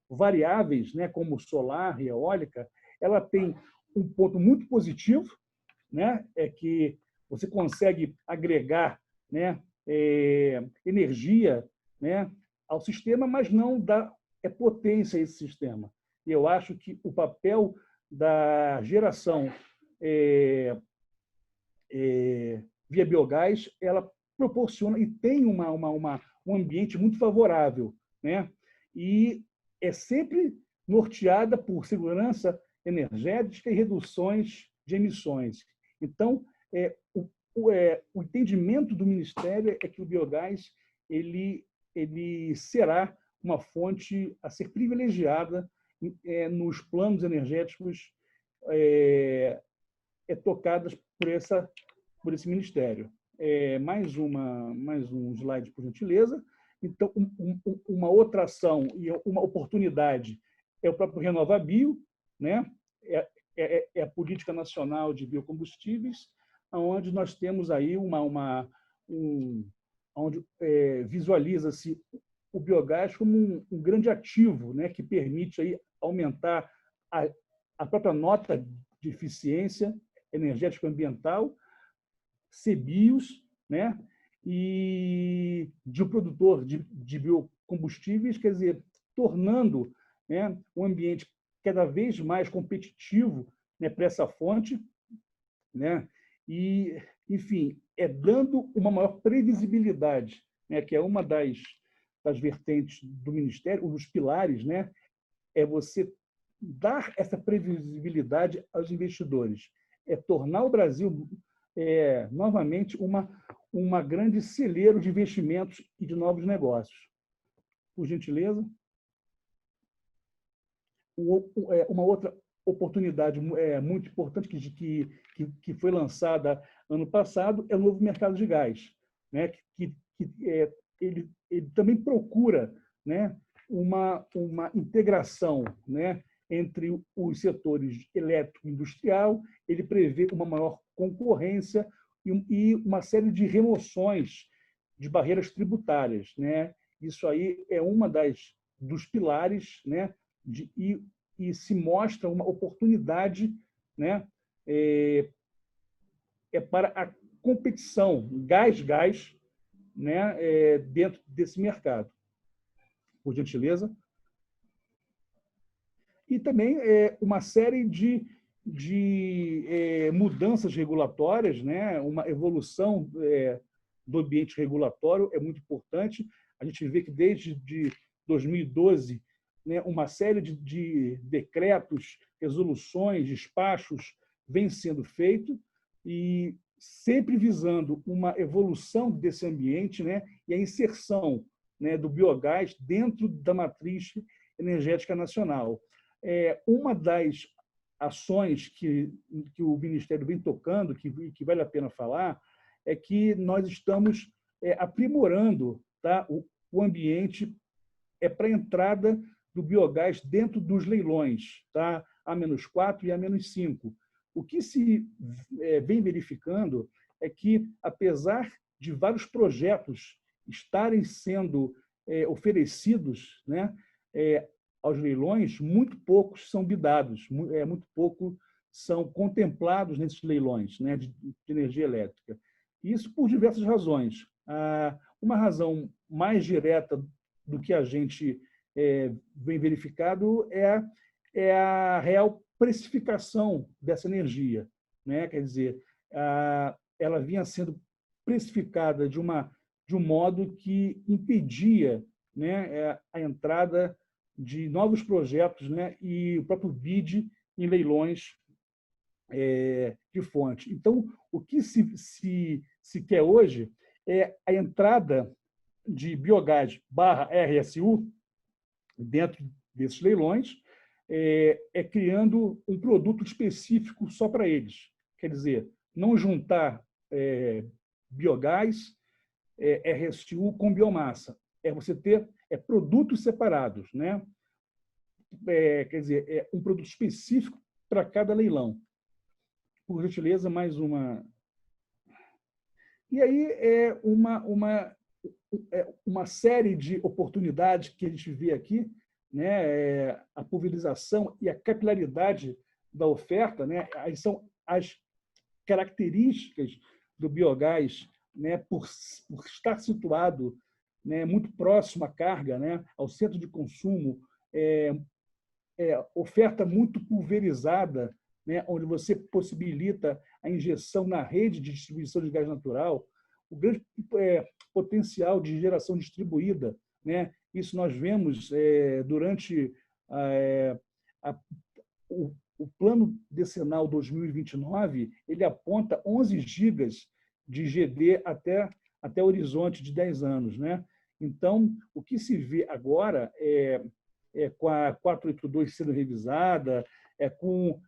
variáveis, né, como solar e eólica, ela tem um ponto muito positivo, né, é que você consegue agregar, né, energia, né, ao sistema, mas não dá potência a esse sistema. E eu acho que o papel da geração via biogás, ela proporciona e tem um ambiente muito favorável, né? E é sempre norteada por segurança energética e reduções de emissões. Então, o entendimento do Ministério é que o biogás ele será uma fonte a ser privilegiada nos planos energéticos tocadas por esse Ministério. Mais um slide, por gentileza. Então, uma outra ação e uma oportunidade é o próprio RenovaBio, né? É a Política Nacional de Biocombustíveis, onde nós temos aí onde visualiza-se o biogás como um grande ativo, né, que permite aí aumentar a própria nota de eficiência energética ambiental, CBIOS, né, e de um produtor de biocombustíveis, quer dizer, tornando, né, um ambiente cada vez mais competitivo, né, para essa fonte, né, e, enfim, dando uma maior previsibilidade, né, que é uma das vertentes do Ministério, um dos pilares, né, é você dar essa previsibilidade aos investidores, é tornar o Brasil novamente uma grande celeiro de investimentos e de novos negócios. Por gentileza. Uma outra oportunidade muito importante que foi lançada ano passado é o novo mercado de gás, né? Ele também procura, né, uma integração, né, entre os setores elétrico e industrial. Ele prevê uma maior concorrência e uma série de remoções de barreiras tributárias, né? Isso aí é uma dos pilares, né, e se mostra uma oportunidade, né, para a competição gás, né, dentro desse mercado. Por gentileza. E também uma série de mudanças regulatórias, né, uma evolução do ambiente regulatório é muito importante. A gente vê que desde 2012, né, uma série de decretos, resoluções, despachos vem sendo feito e sempre visando uma evolução desse ambiente, né, e a inserção, né, do biogás dentro da matriz energética nacional. Uma das ações que o Ministério vem tocando, que vale a pena falar, é que nós estamos aprimorando, tá, o ambiente para a entrada do biogás dentro dos leilões, tá, A-4 e A-5. O que se vem verificando é que, apesar de vários projetos estarem sendo oferecidos, né, aos leilões, muito poucos são bidados, muito pouco são contemplados nesses leilões, né, de energia elétrica. Isso por diversas razões. Uma razão mais direta do que a gente vem verificado é a real precificação dessa energia, né? Quer dizer, ela vinha sendo precificada de um modo que impedia, né, a entrada de novos projetos, né, e o próprio BID em leilões de fonte. Então, o que se quer hoje é a entrada de biogás /RSU dentro desses leilões, criando um produto específico só para eles. Quer dizer, não juntar biogás, RSU com biomassa. Você ter produtos separados, né? Quer dizer, um produto específico para cada leilão. Por gentileza, mais uma. E aí uma série de oportunidades que a gente vê aqui, né? A pulverização e a capilaridade da oferta, né? Aí são as características do biogás, né? Por estar situado, né, muito próximo à carga, né, ao centro de consumo, oferta muito pulverizada, né, onde você possibilita a injeção na rede de distribuição de gás natural, o grande potencial de geração distribuída, né? Isso nós vemos durante o plano decenal 2029, ele aponta 11 gigas de GD até o horizonte de 10 anos, né? Então, o que se vê agora com a 482 sendo revisada, com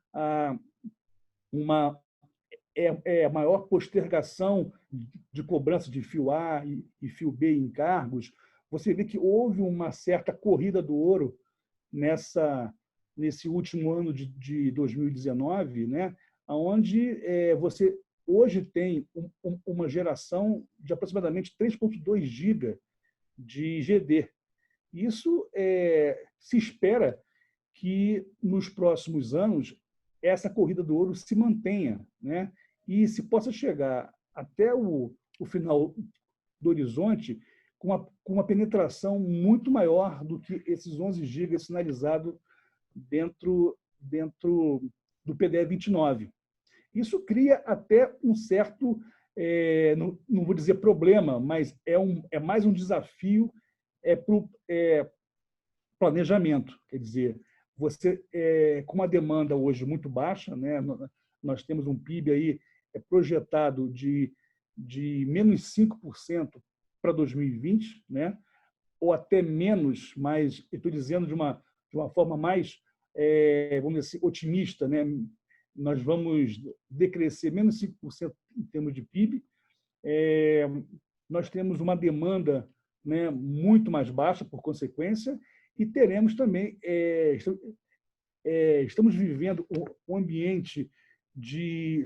uma maior postergação de cobrança de fio A e fio B em encargos, você vê que houve uma certa corrida do ouro nesse último ano de 2019, né? Onde você hoje tem uma geração de aproximadamente 3,2 GB de GD. Isso se espera que, nos próximos anos, essa corrida do ouro se mantenha, né? E se possa chegar até o final do horizonte com uma penetração muito maior do que esses 11 GB sinalizados dentro do PDE 29. Isso cria até um certo, não vou dizer problema, mas é mais um desafio para o planejamento. Quer dizer, você com uma demanda hoje muito baixa, né? Nós temos um PIB aí projetado de menos 5% para 2020, né? Ou até menos, mas estou dizendo de uma forma mais, vamos dizer assim, otimista, né? Nós vamos decrescer menos 5% em termos de PIB. Nós temos uma demanda, né, muito mais baixa, por consequência, e teremos também, estamos vivendo um ambiente de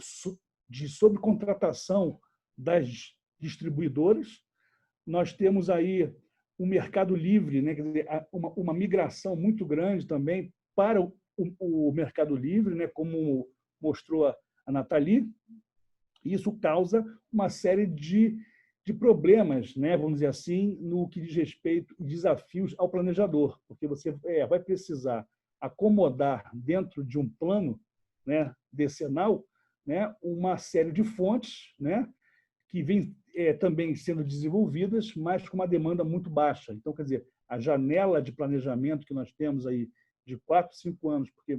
sobrecontratação das distribuidoras. Nós temos aí o mercado livre, né, quer dizer, uma migração muito grande também para o mercado livre, né, como mostrou a Nathalie. Isso causa uma série de problemas, né, vamos dizer assim, no que diz respeito a desafios ao planejador, porque você vai precisar acomodar dentro de um plano, né, decenal, né, uma série de fontes, né, que vêm também sendo desenvolvidas, mas com uma demanda muito baixa. Então, quer dizer, a janela de planejamento que nós temos aí de 4, 5 anos, porque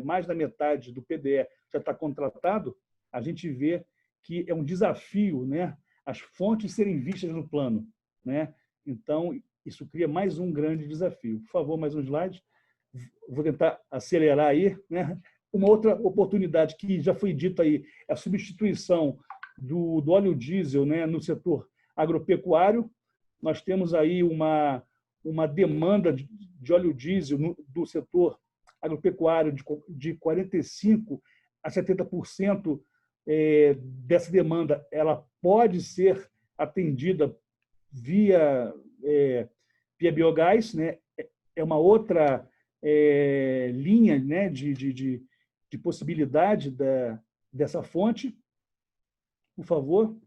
mais da metade do PDE já está contratado, a gente vê que é um desafio, né, as fontes serem vistas no plano, né? Então, isso cria mais um grande desafio. Por favor, mais um slide. Vou tentar acelerar aí, né? Uma outra oportunidade que já foi dita aí é a substituição do óleo diesel, né, no setor agropecuário. Nós temos aí uma demanda de óleo diesel do setor agropecuário de 45% a 70%. Dessa demanda, ela pode ser atendida via biogás, né? É uma outra linha, né, de possibilidade dessa fonte. Por favor.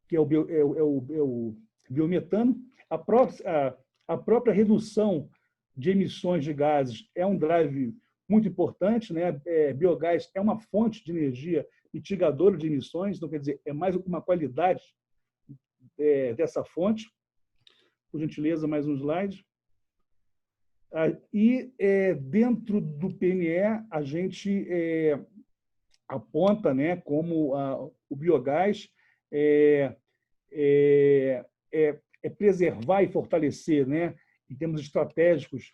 Que é o biometano. A própria redução de emissões de gases é um drive muito importante, né? Biogás é uma fonte de energia mitigadora de emissões, então, quer dizer, é mais uma qualidade dessa fonte. Por gentileza, mais um slide. E dentro do PNE, a gente aponta, né, como o biogás preservar e fortalecer, né, em termos estratégicos,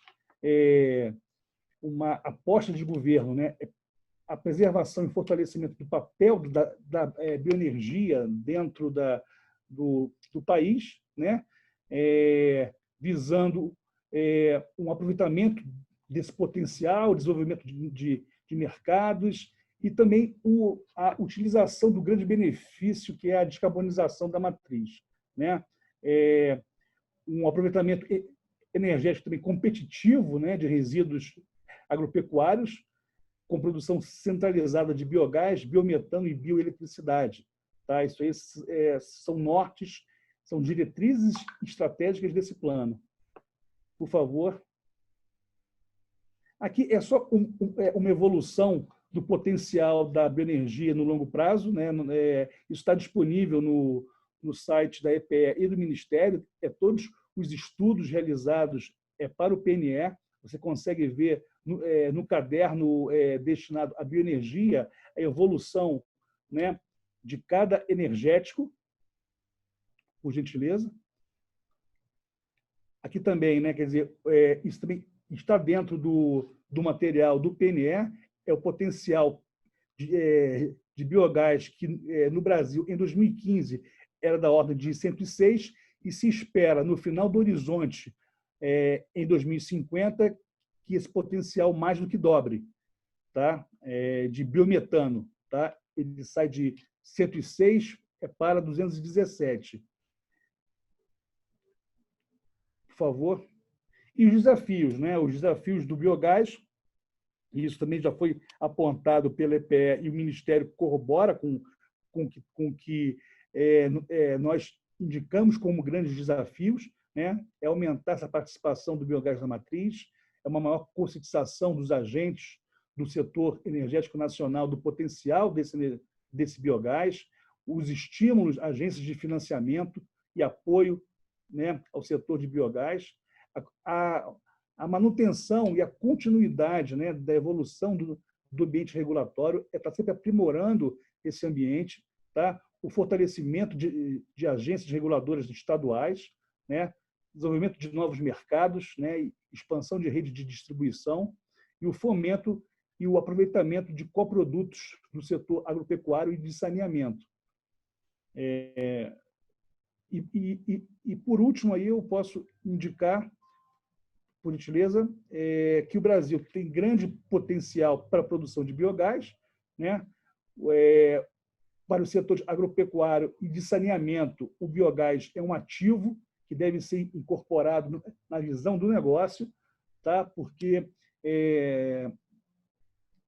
uma aposta de governo, né, a preservação e fortalecimento do papel da bioenergia dentro do país, né, visando um aproveitamento desse potencial, desenvolvimento de mercados e também a utilização do grande benefício que é a descarbonização da matriz, né, um aproveitamento energético também competitivo, né, de resíduos agropecuários, com produção centralizada de biogás, biometano e bioeletricidade. Tá? Isso aí são nortes, são diretrizes estratégicas desse plano. Por favor. Aqui é só uma evolução do potencial da bioenergia no longo prazo, né? Isso está disponível no site da EPE e do Ministério, todos os estudos realizados para o PNE. Você consegue ver no caderno destinado à bioenergia a evolução, né, de cada energético, por gentileza. Aqui também, né, quer dizer, isso também está dentro do material do PNE, é o potencial de biogás que no Brasil, em 2015, era da ordem de 106 e se espera, no final do horizonte, em 2050, que esse potencial mais do que dobre, tá? De biometano. Tá? Ele sai de 106 para 217. Por favor. E os desafios, né? Os desafios do biogás, e isso também já foi apontado pela EPE e o Ministério corrobora com que nós indicamos como grandes desafios, né? É aumentar essa participação do biogás na matriz, é uma maior conscientização dos agentes do setor energético nacional do potencial desse biogás, os estímulos, agências de financiamento e apoio, né, ao setor de biogás, a manutenção e a continuidade, né, da evolução do ambiente regulatório, está sempre aprimorando esse ambiente, tá? O fortalecimento de agências reguladoras estaduais, né? Desenvolvimento de novos mercados, né? Expansão de rede de distribuição e o fomento e o aproveitamento de coprodutos no setor agropecuário e de saneamento. E por último, aí eu posso indicar, por gentileza, que o Brasil tem grande potencial para a produção de biogás, né? Para o setor agropecuário e de saneamento, o biogás é um ativo que deve ser incorporado na visão do negócio, tá? Porque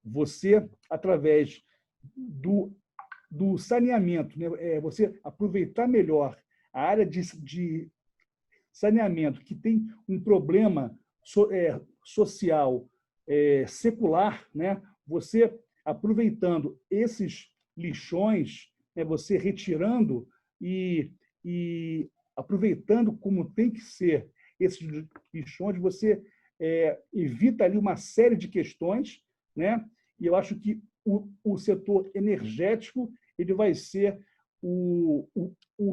você, através do saneamento, né? Você aproveitar melhor a área de saneamento, que tem um problema social secular, né? Você aproveitando esses lixões, né? Você retirando e aproveitando como tem que ser esses lixões, você evita ali uma série de questões, né? E eu acho que o setor energético ele vai ser o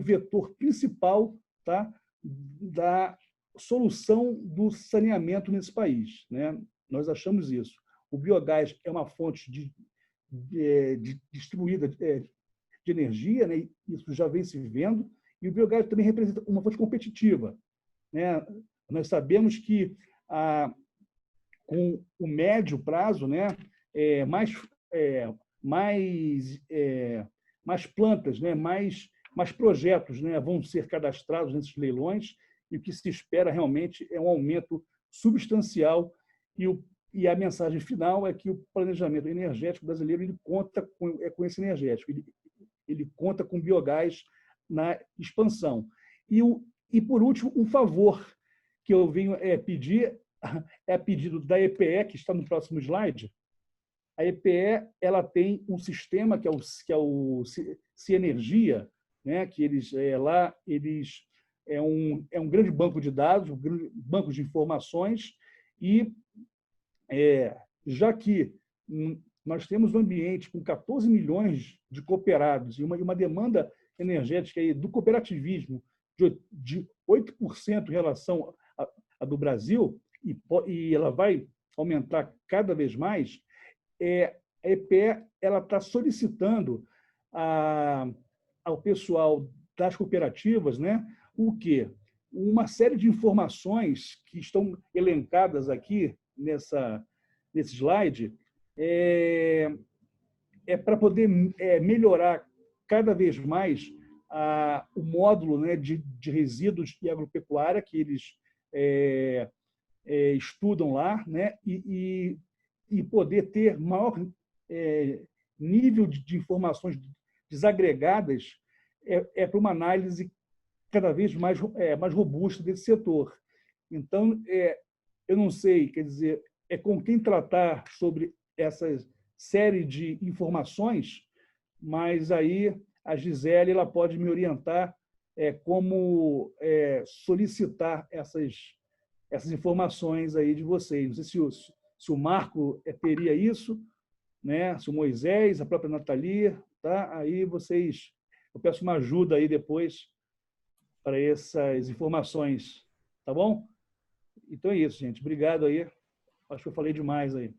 vetor principal, tá? Da solução do saneamento nesse país, né? Nós achamos isso. O biogás é uma fonte distribuída de energia, né? Isso já vem se vendo, e o biogás também representa uma fonte competitiva, né? Nós sabemos que com o médio prazo, né, mais plantas, né, mais projetos, né, vão ser cadastrados nesses leilões, e o que se espera realmente é um aumento substancial, e a mensagem final é que o planejamento energético brasileiro ele conta com esse energético, ele conta com biogás na expansão. E por último, um favor que eu venho pedir, a pedido da EPE, que está no próximo slide. A EPE ela tem um sistema que é o Cienergia, né? Que eles é um grande banco de dados, um grande banco de informações, e já que nós temos um ambiente com 14 milhões de cooperados e uma demanda energética aí do cooperativismo de 8% em relação à do Brasil, e ela vai aumentar cada vez mais, a EPE está solicitando ao pessoal das cooperativas, né, o quê? Uma série de informações que estão elencadas aqui nesse slide, para poder melhorar cada vez mais o módulo, né, de resíduos e agropecuária que eles estudam lá, né, e poder ter maior nível de informações desagregadas para uma análise cada vez mais robusta desse setor. Então, eu não sei, quer dizer, com quem tratar sobre essa série de informações, mas aí a Gisele ela pode me orientar como solicitar essas informações aí de vocês. Não sei se o Marco teria isso, né? Se o Moisés, a própria Nathalie, tá? Aí eu peço uma ajuda aí depois para essas informações, tá bom? Então é isso, gente. Obrigado aí. Acho que eu falei demais aí.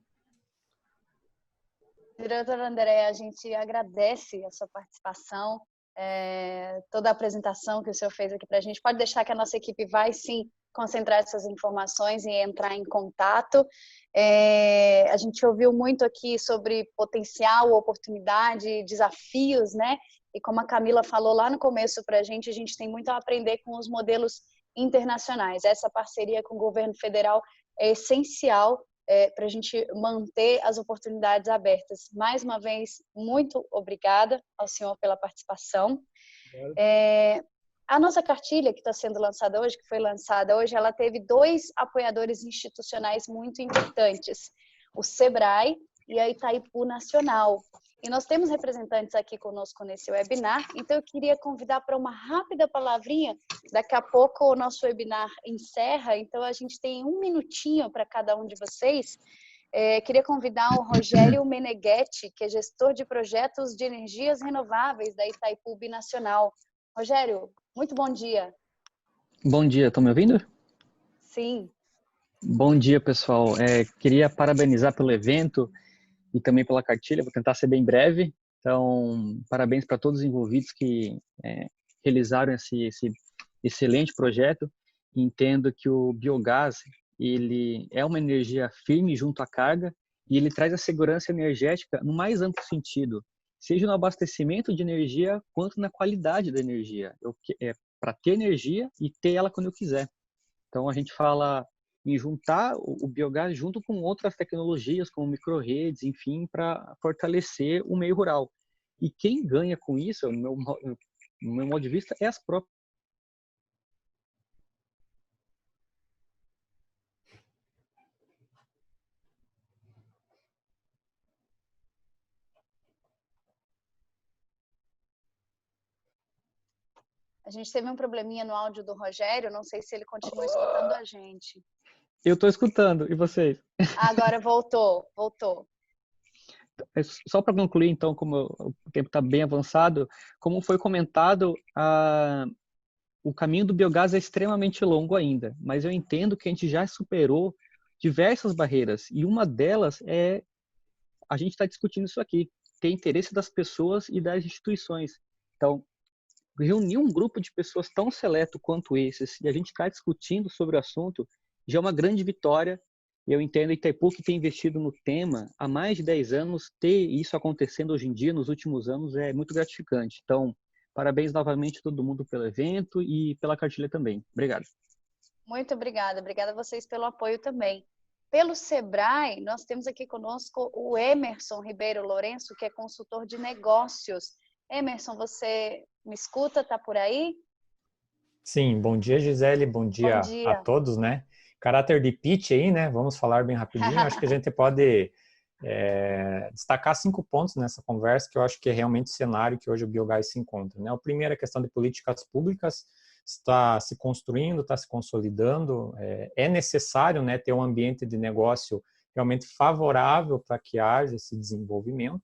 Diretor André, a gente agradece a sua participação, toda a apresentação que o senhor fez aqui para a gente. Pode deixar que a nossa equipe vai, sim, concentrar essas informações e entrar em contato. A gente ouviu muito aqui sobre potencial, oportunidade, desafios, né? E como a Camila falou lá no começo para a gente tem muito a aprender com os modelos internacionais. Essa parceria com o governo federal é essencial para a gente manter as oportunidades abertas. Mais uma vez, muito obrigada ao senhor pela participação. A nossa cartilha que está sendo lançada hoje, que foi lançada hoje, ela teve 2 apoiadores institucionais muito importantes, o SEBRAE e a Itaipu Nacional. E nós temos representantes aqui conosco nesse webinar, então eu queria convidar para uma rápida palavrinha. Daqui a pouco o nosso webinar encerra, então a gente tem 1 minutinho para cada um de vocês. Queria convidar o Rogério Meneghetti, que é gestor de projetos de energias renováveis da Itaipu Binacional. Rogério, muito bom dia. Bom dia, estão me ouvindo? Sim. Bom dia, pessoal. Queria parabenizar pelo evento e também pela cartilha, vou tentar ser bem breve. Então, parabéns para todos os envolvidos que realizaram esse excelente projeto. Entendo que o biogás, ele é uma energia firme junto à carga e ele traz a segurança energética no mais amplo sentido, seja no abastecimento de energia quanto na qualidade da energia. Para ter energia e ter ela quando eu quiser. Então, a gente fala em juntar o biogás junto com outras tecnologias, como micro-redes, enfim, para fortalecer o meio rural. E quem ganha com isso, no meu modo de vista, é as próprias. A gente teve um probleminha no áudio do Rogério, não sei se ele continua escutando a gente. Eu estou escutando, e vocês? Agora voltou. Só para concluir, então, como o tempo está bem avançado, como foi comentado, o caminho do biogás é extremamente longo ainda, mas eu entendo que a gente já superou diversas barreiras, e uma delas é a gente está discutindo isso aqui, ter interesse das pessoas e das instituições. Então, reunir um grupo de pessoas tão seleto quanto esses, e a gente está discutindo sobre o assunto, já é uma grande vitória. Eu entendo Itaipu, que tem investido no tema há mais de 10 anos, ter isso acontecendo hoje em dia, nos últimos anos, é muito gratificante. Então, parabéns novamente a todo mundo pelo evento e pela cartilha também. Obrigado. Muito obrigada. Obrigada a vocês pelo apoio também. Pelo Sebrae, nós temos aqui conosco o Emerson Ribeiro Lourenço, que é consultor de negócios. Emerson, você me escuta? Está por aí? Sim, bom dia, Gisele, bom dia a todos, né? Caráter de pitch aí, né? Vamos falar bem rapidinho. Acho que a gente pode destacar 5 pontos nessa conversa, que eu acho que é realmente o cenário que hoje o biogás se encontra, né? O primeiro é a questão de políticas públicas, está se construindo, está se consolidando. É necessário, né, ter um ambiente de negócio realmente favorável para que haja esse desenvolvimento.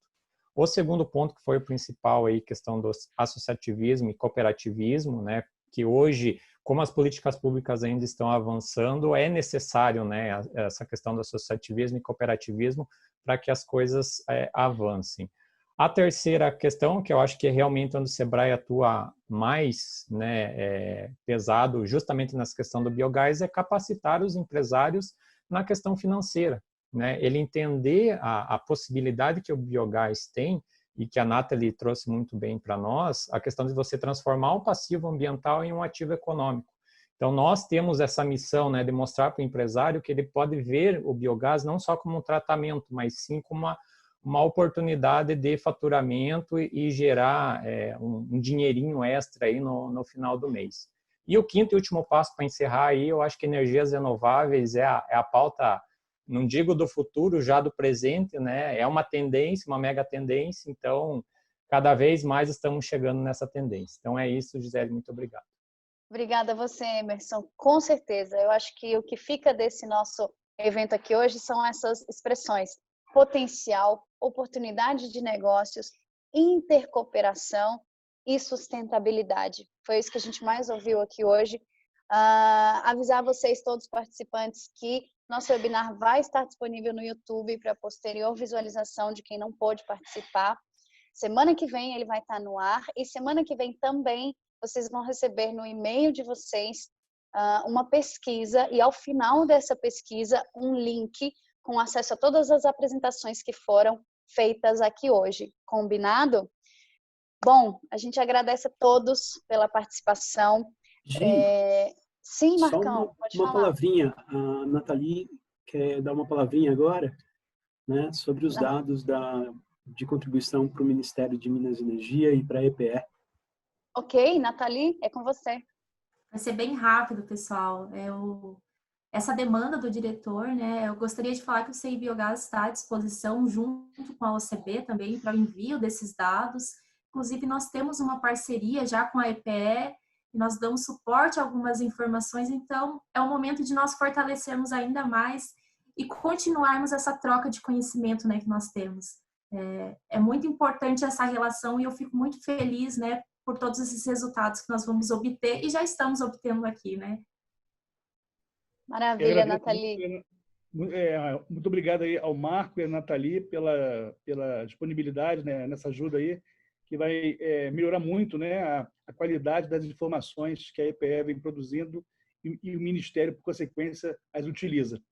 O segundo ponto, que foi o principal aí, questão do associativismo e cooperativismo, né? Que hoje, como as políticas públicas ainda estão avançando, é necessário, né, essa questão do associativismo e cooperativismo para que as coisas avancem. A terceira questão, que eu acho que é realmente onde o Sebrae atua mais, né, pesado, justamente nessa questão do biogás, é capacitar os empresários na questão financeira, né? Ele entender a possibilidade que o biogás tem, e que a Nathalie trouxe muito bem para nós, a questão de você transformar um passivo ambiental em um ativo econômico. Então, nós temos essa missão, né, de mostrar para o empresário que ele pode ver o biogás não só como um tratamento, mas sim como uma oportunidade de faturamento e gerar um dinheirinho extra aí no final do mês. E o quinto e último passo para encerrar aí, eu acho que energias renováveis é a pauta, não digo do futuro, já do presente, né? É uma tendência, uma mega tendência, então cada vez mais estamos chegando nessa tendência. Então é isso, Gisele, muito obrigado. Obrigada a você, Emerson. Com certeza, eu acho que o que fica desse nosso evento aqui hoje são essas expressões: potencial, oportunidade de negócios, intercooperação e sustentabilidade. Foi isso que a gente mais ouviu aqui hoje. Avisar vocês, todos os participantes, que nosso webinar vai estar disponível no YouTube para posterior visualização de quem não pôde participar. Semana que vem ele vai estar no ar, e semana que vem também vocês vão receber no e-mail de vocês uma pesquisa, e ao final dessa pesquisa um link com acesso a todas as apresentações que foram feitas aqui hoje. Combinado? Bom, a gente agradece a todos pela participação. Sim, Marcão, pode falar. Uma palavrinha. A Nathalie quer dar uma palavrinha agora, né, sobre os dados de contribuição para o Ministério de Minas e Energia e para a EPE. Ok, Nathalie, é com você. Vai ser bem rápido, pessoal. essa demanda do diretor, né? Eu gostaria de falar que o CI Biogás está à disposição, junto com a OCB também, para o envio desses dados. Inclusive, nós temos uma parceria já com a EPE, e nós damos suporte a algumas informações, então é o momento de nós fortalecermos ainda mais e continuarmos essa troca de conhecimento, né, que nós temos. É muito importante essa relação e eu fico muito feliz, né, por todos esses resultados que nós vamos obter e já estamos obtendo aqui, né? Maravilha, Nathalie. Muito obrigado aí ao Marco e à Nathalie pela disponibilidade, né, nessa ajuda aí, que vai melhorar muito, né, a qualidade das informações que a EPE vem produzindo e o Ministério, por consequência, as utiliza.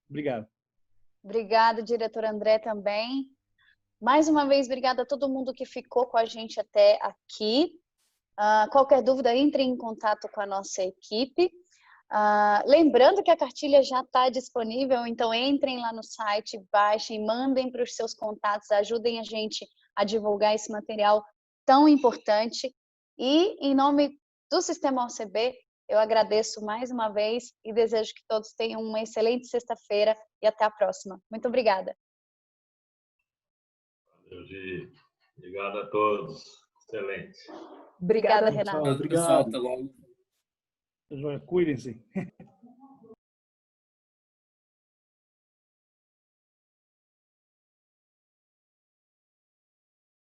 Obrigado. Obrigada, diretor André, também. Mais uma vez, obrigada a todo mundo que ficou com a gente até aqui. Qualquer dúvida, entre em contato com a nossa equipe. Lembrando que a cartilha já está disponível, então entrem lá no site, baixem, mandem para os seus contatos, ajudem a gente a divulgar esse material tão importante. E, em nome do Sistema OCB, eu agradeço mais uma vez e desejo que todos tenham uma excelente sexta-feira e até a próxima. Muito obrigada. Valeu, Gi. Obrigado a todos. Excelente. Obrigada, Renata. Obrigado, pessoal. Até logo. Cuidem-se.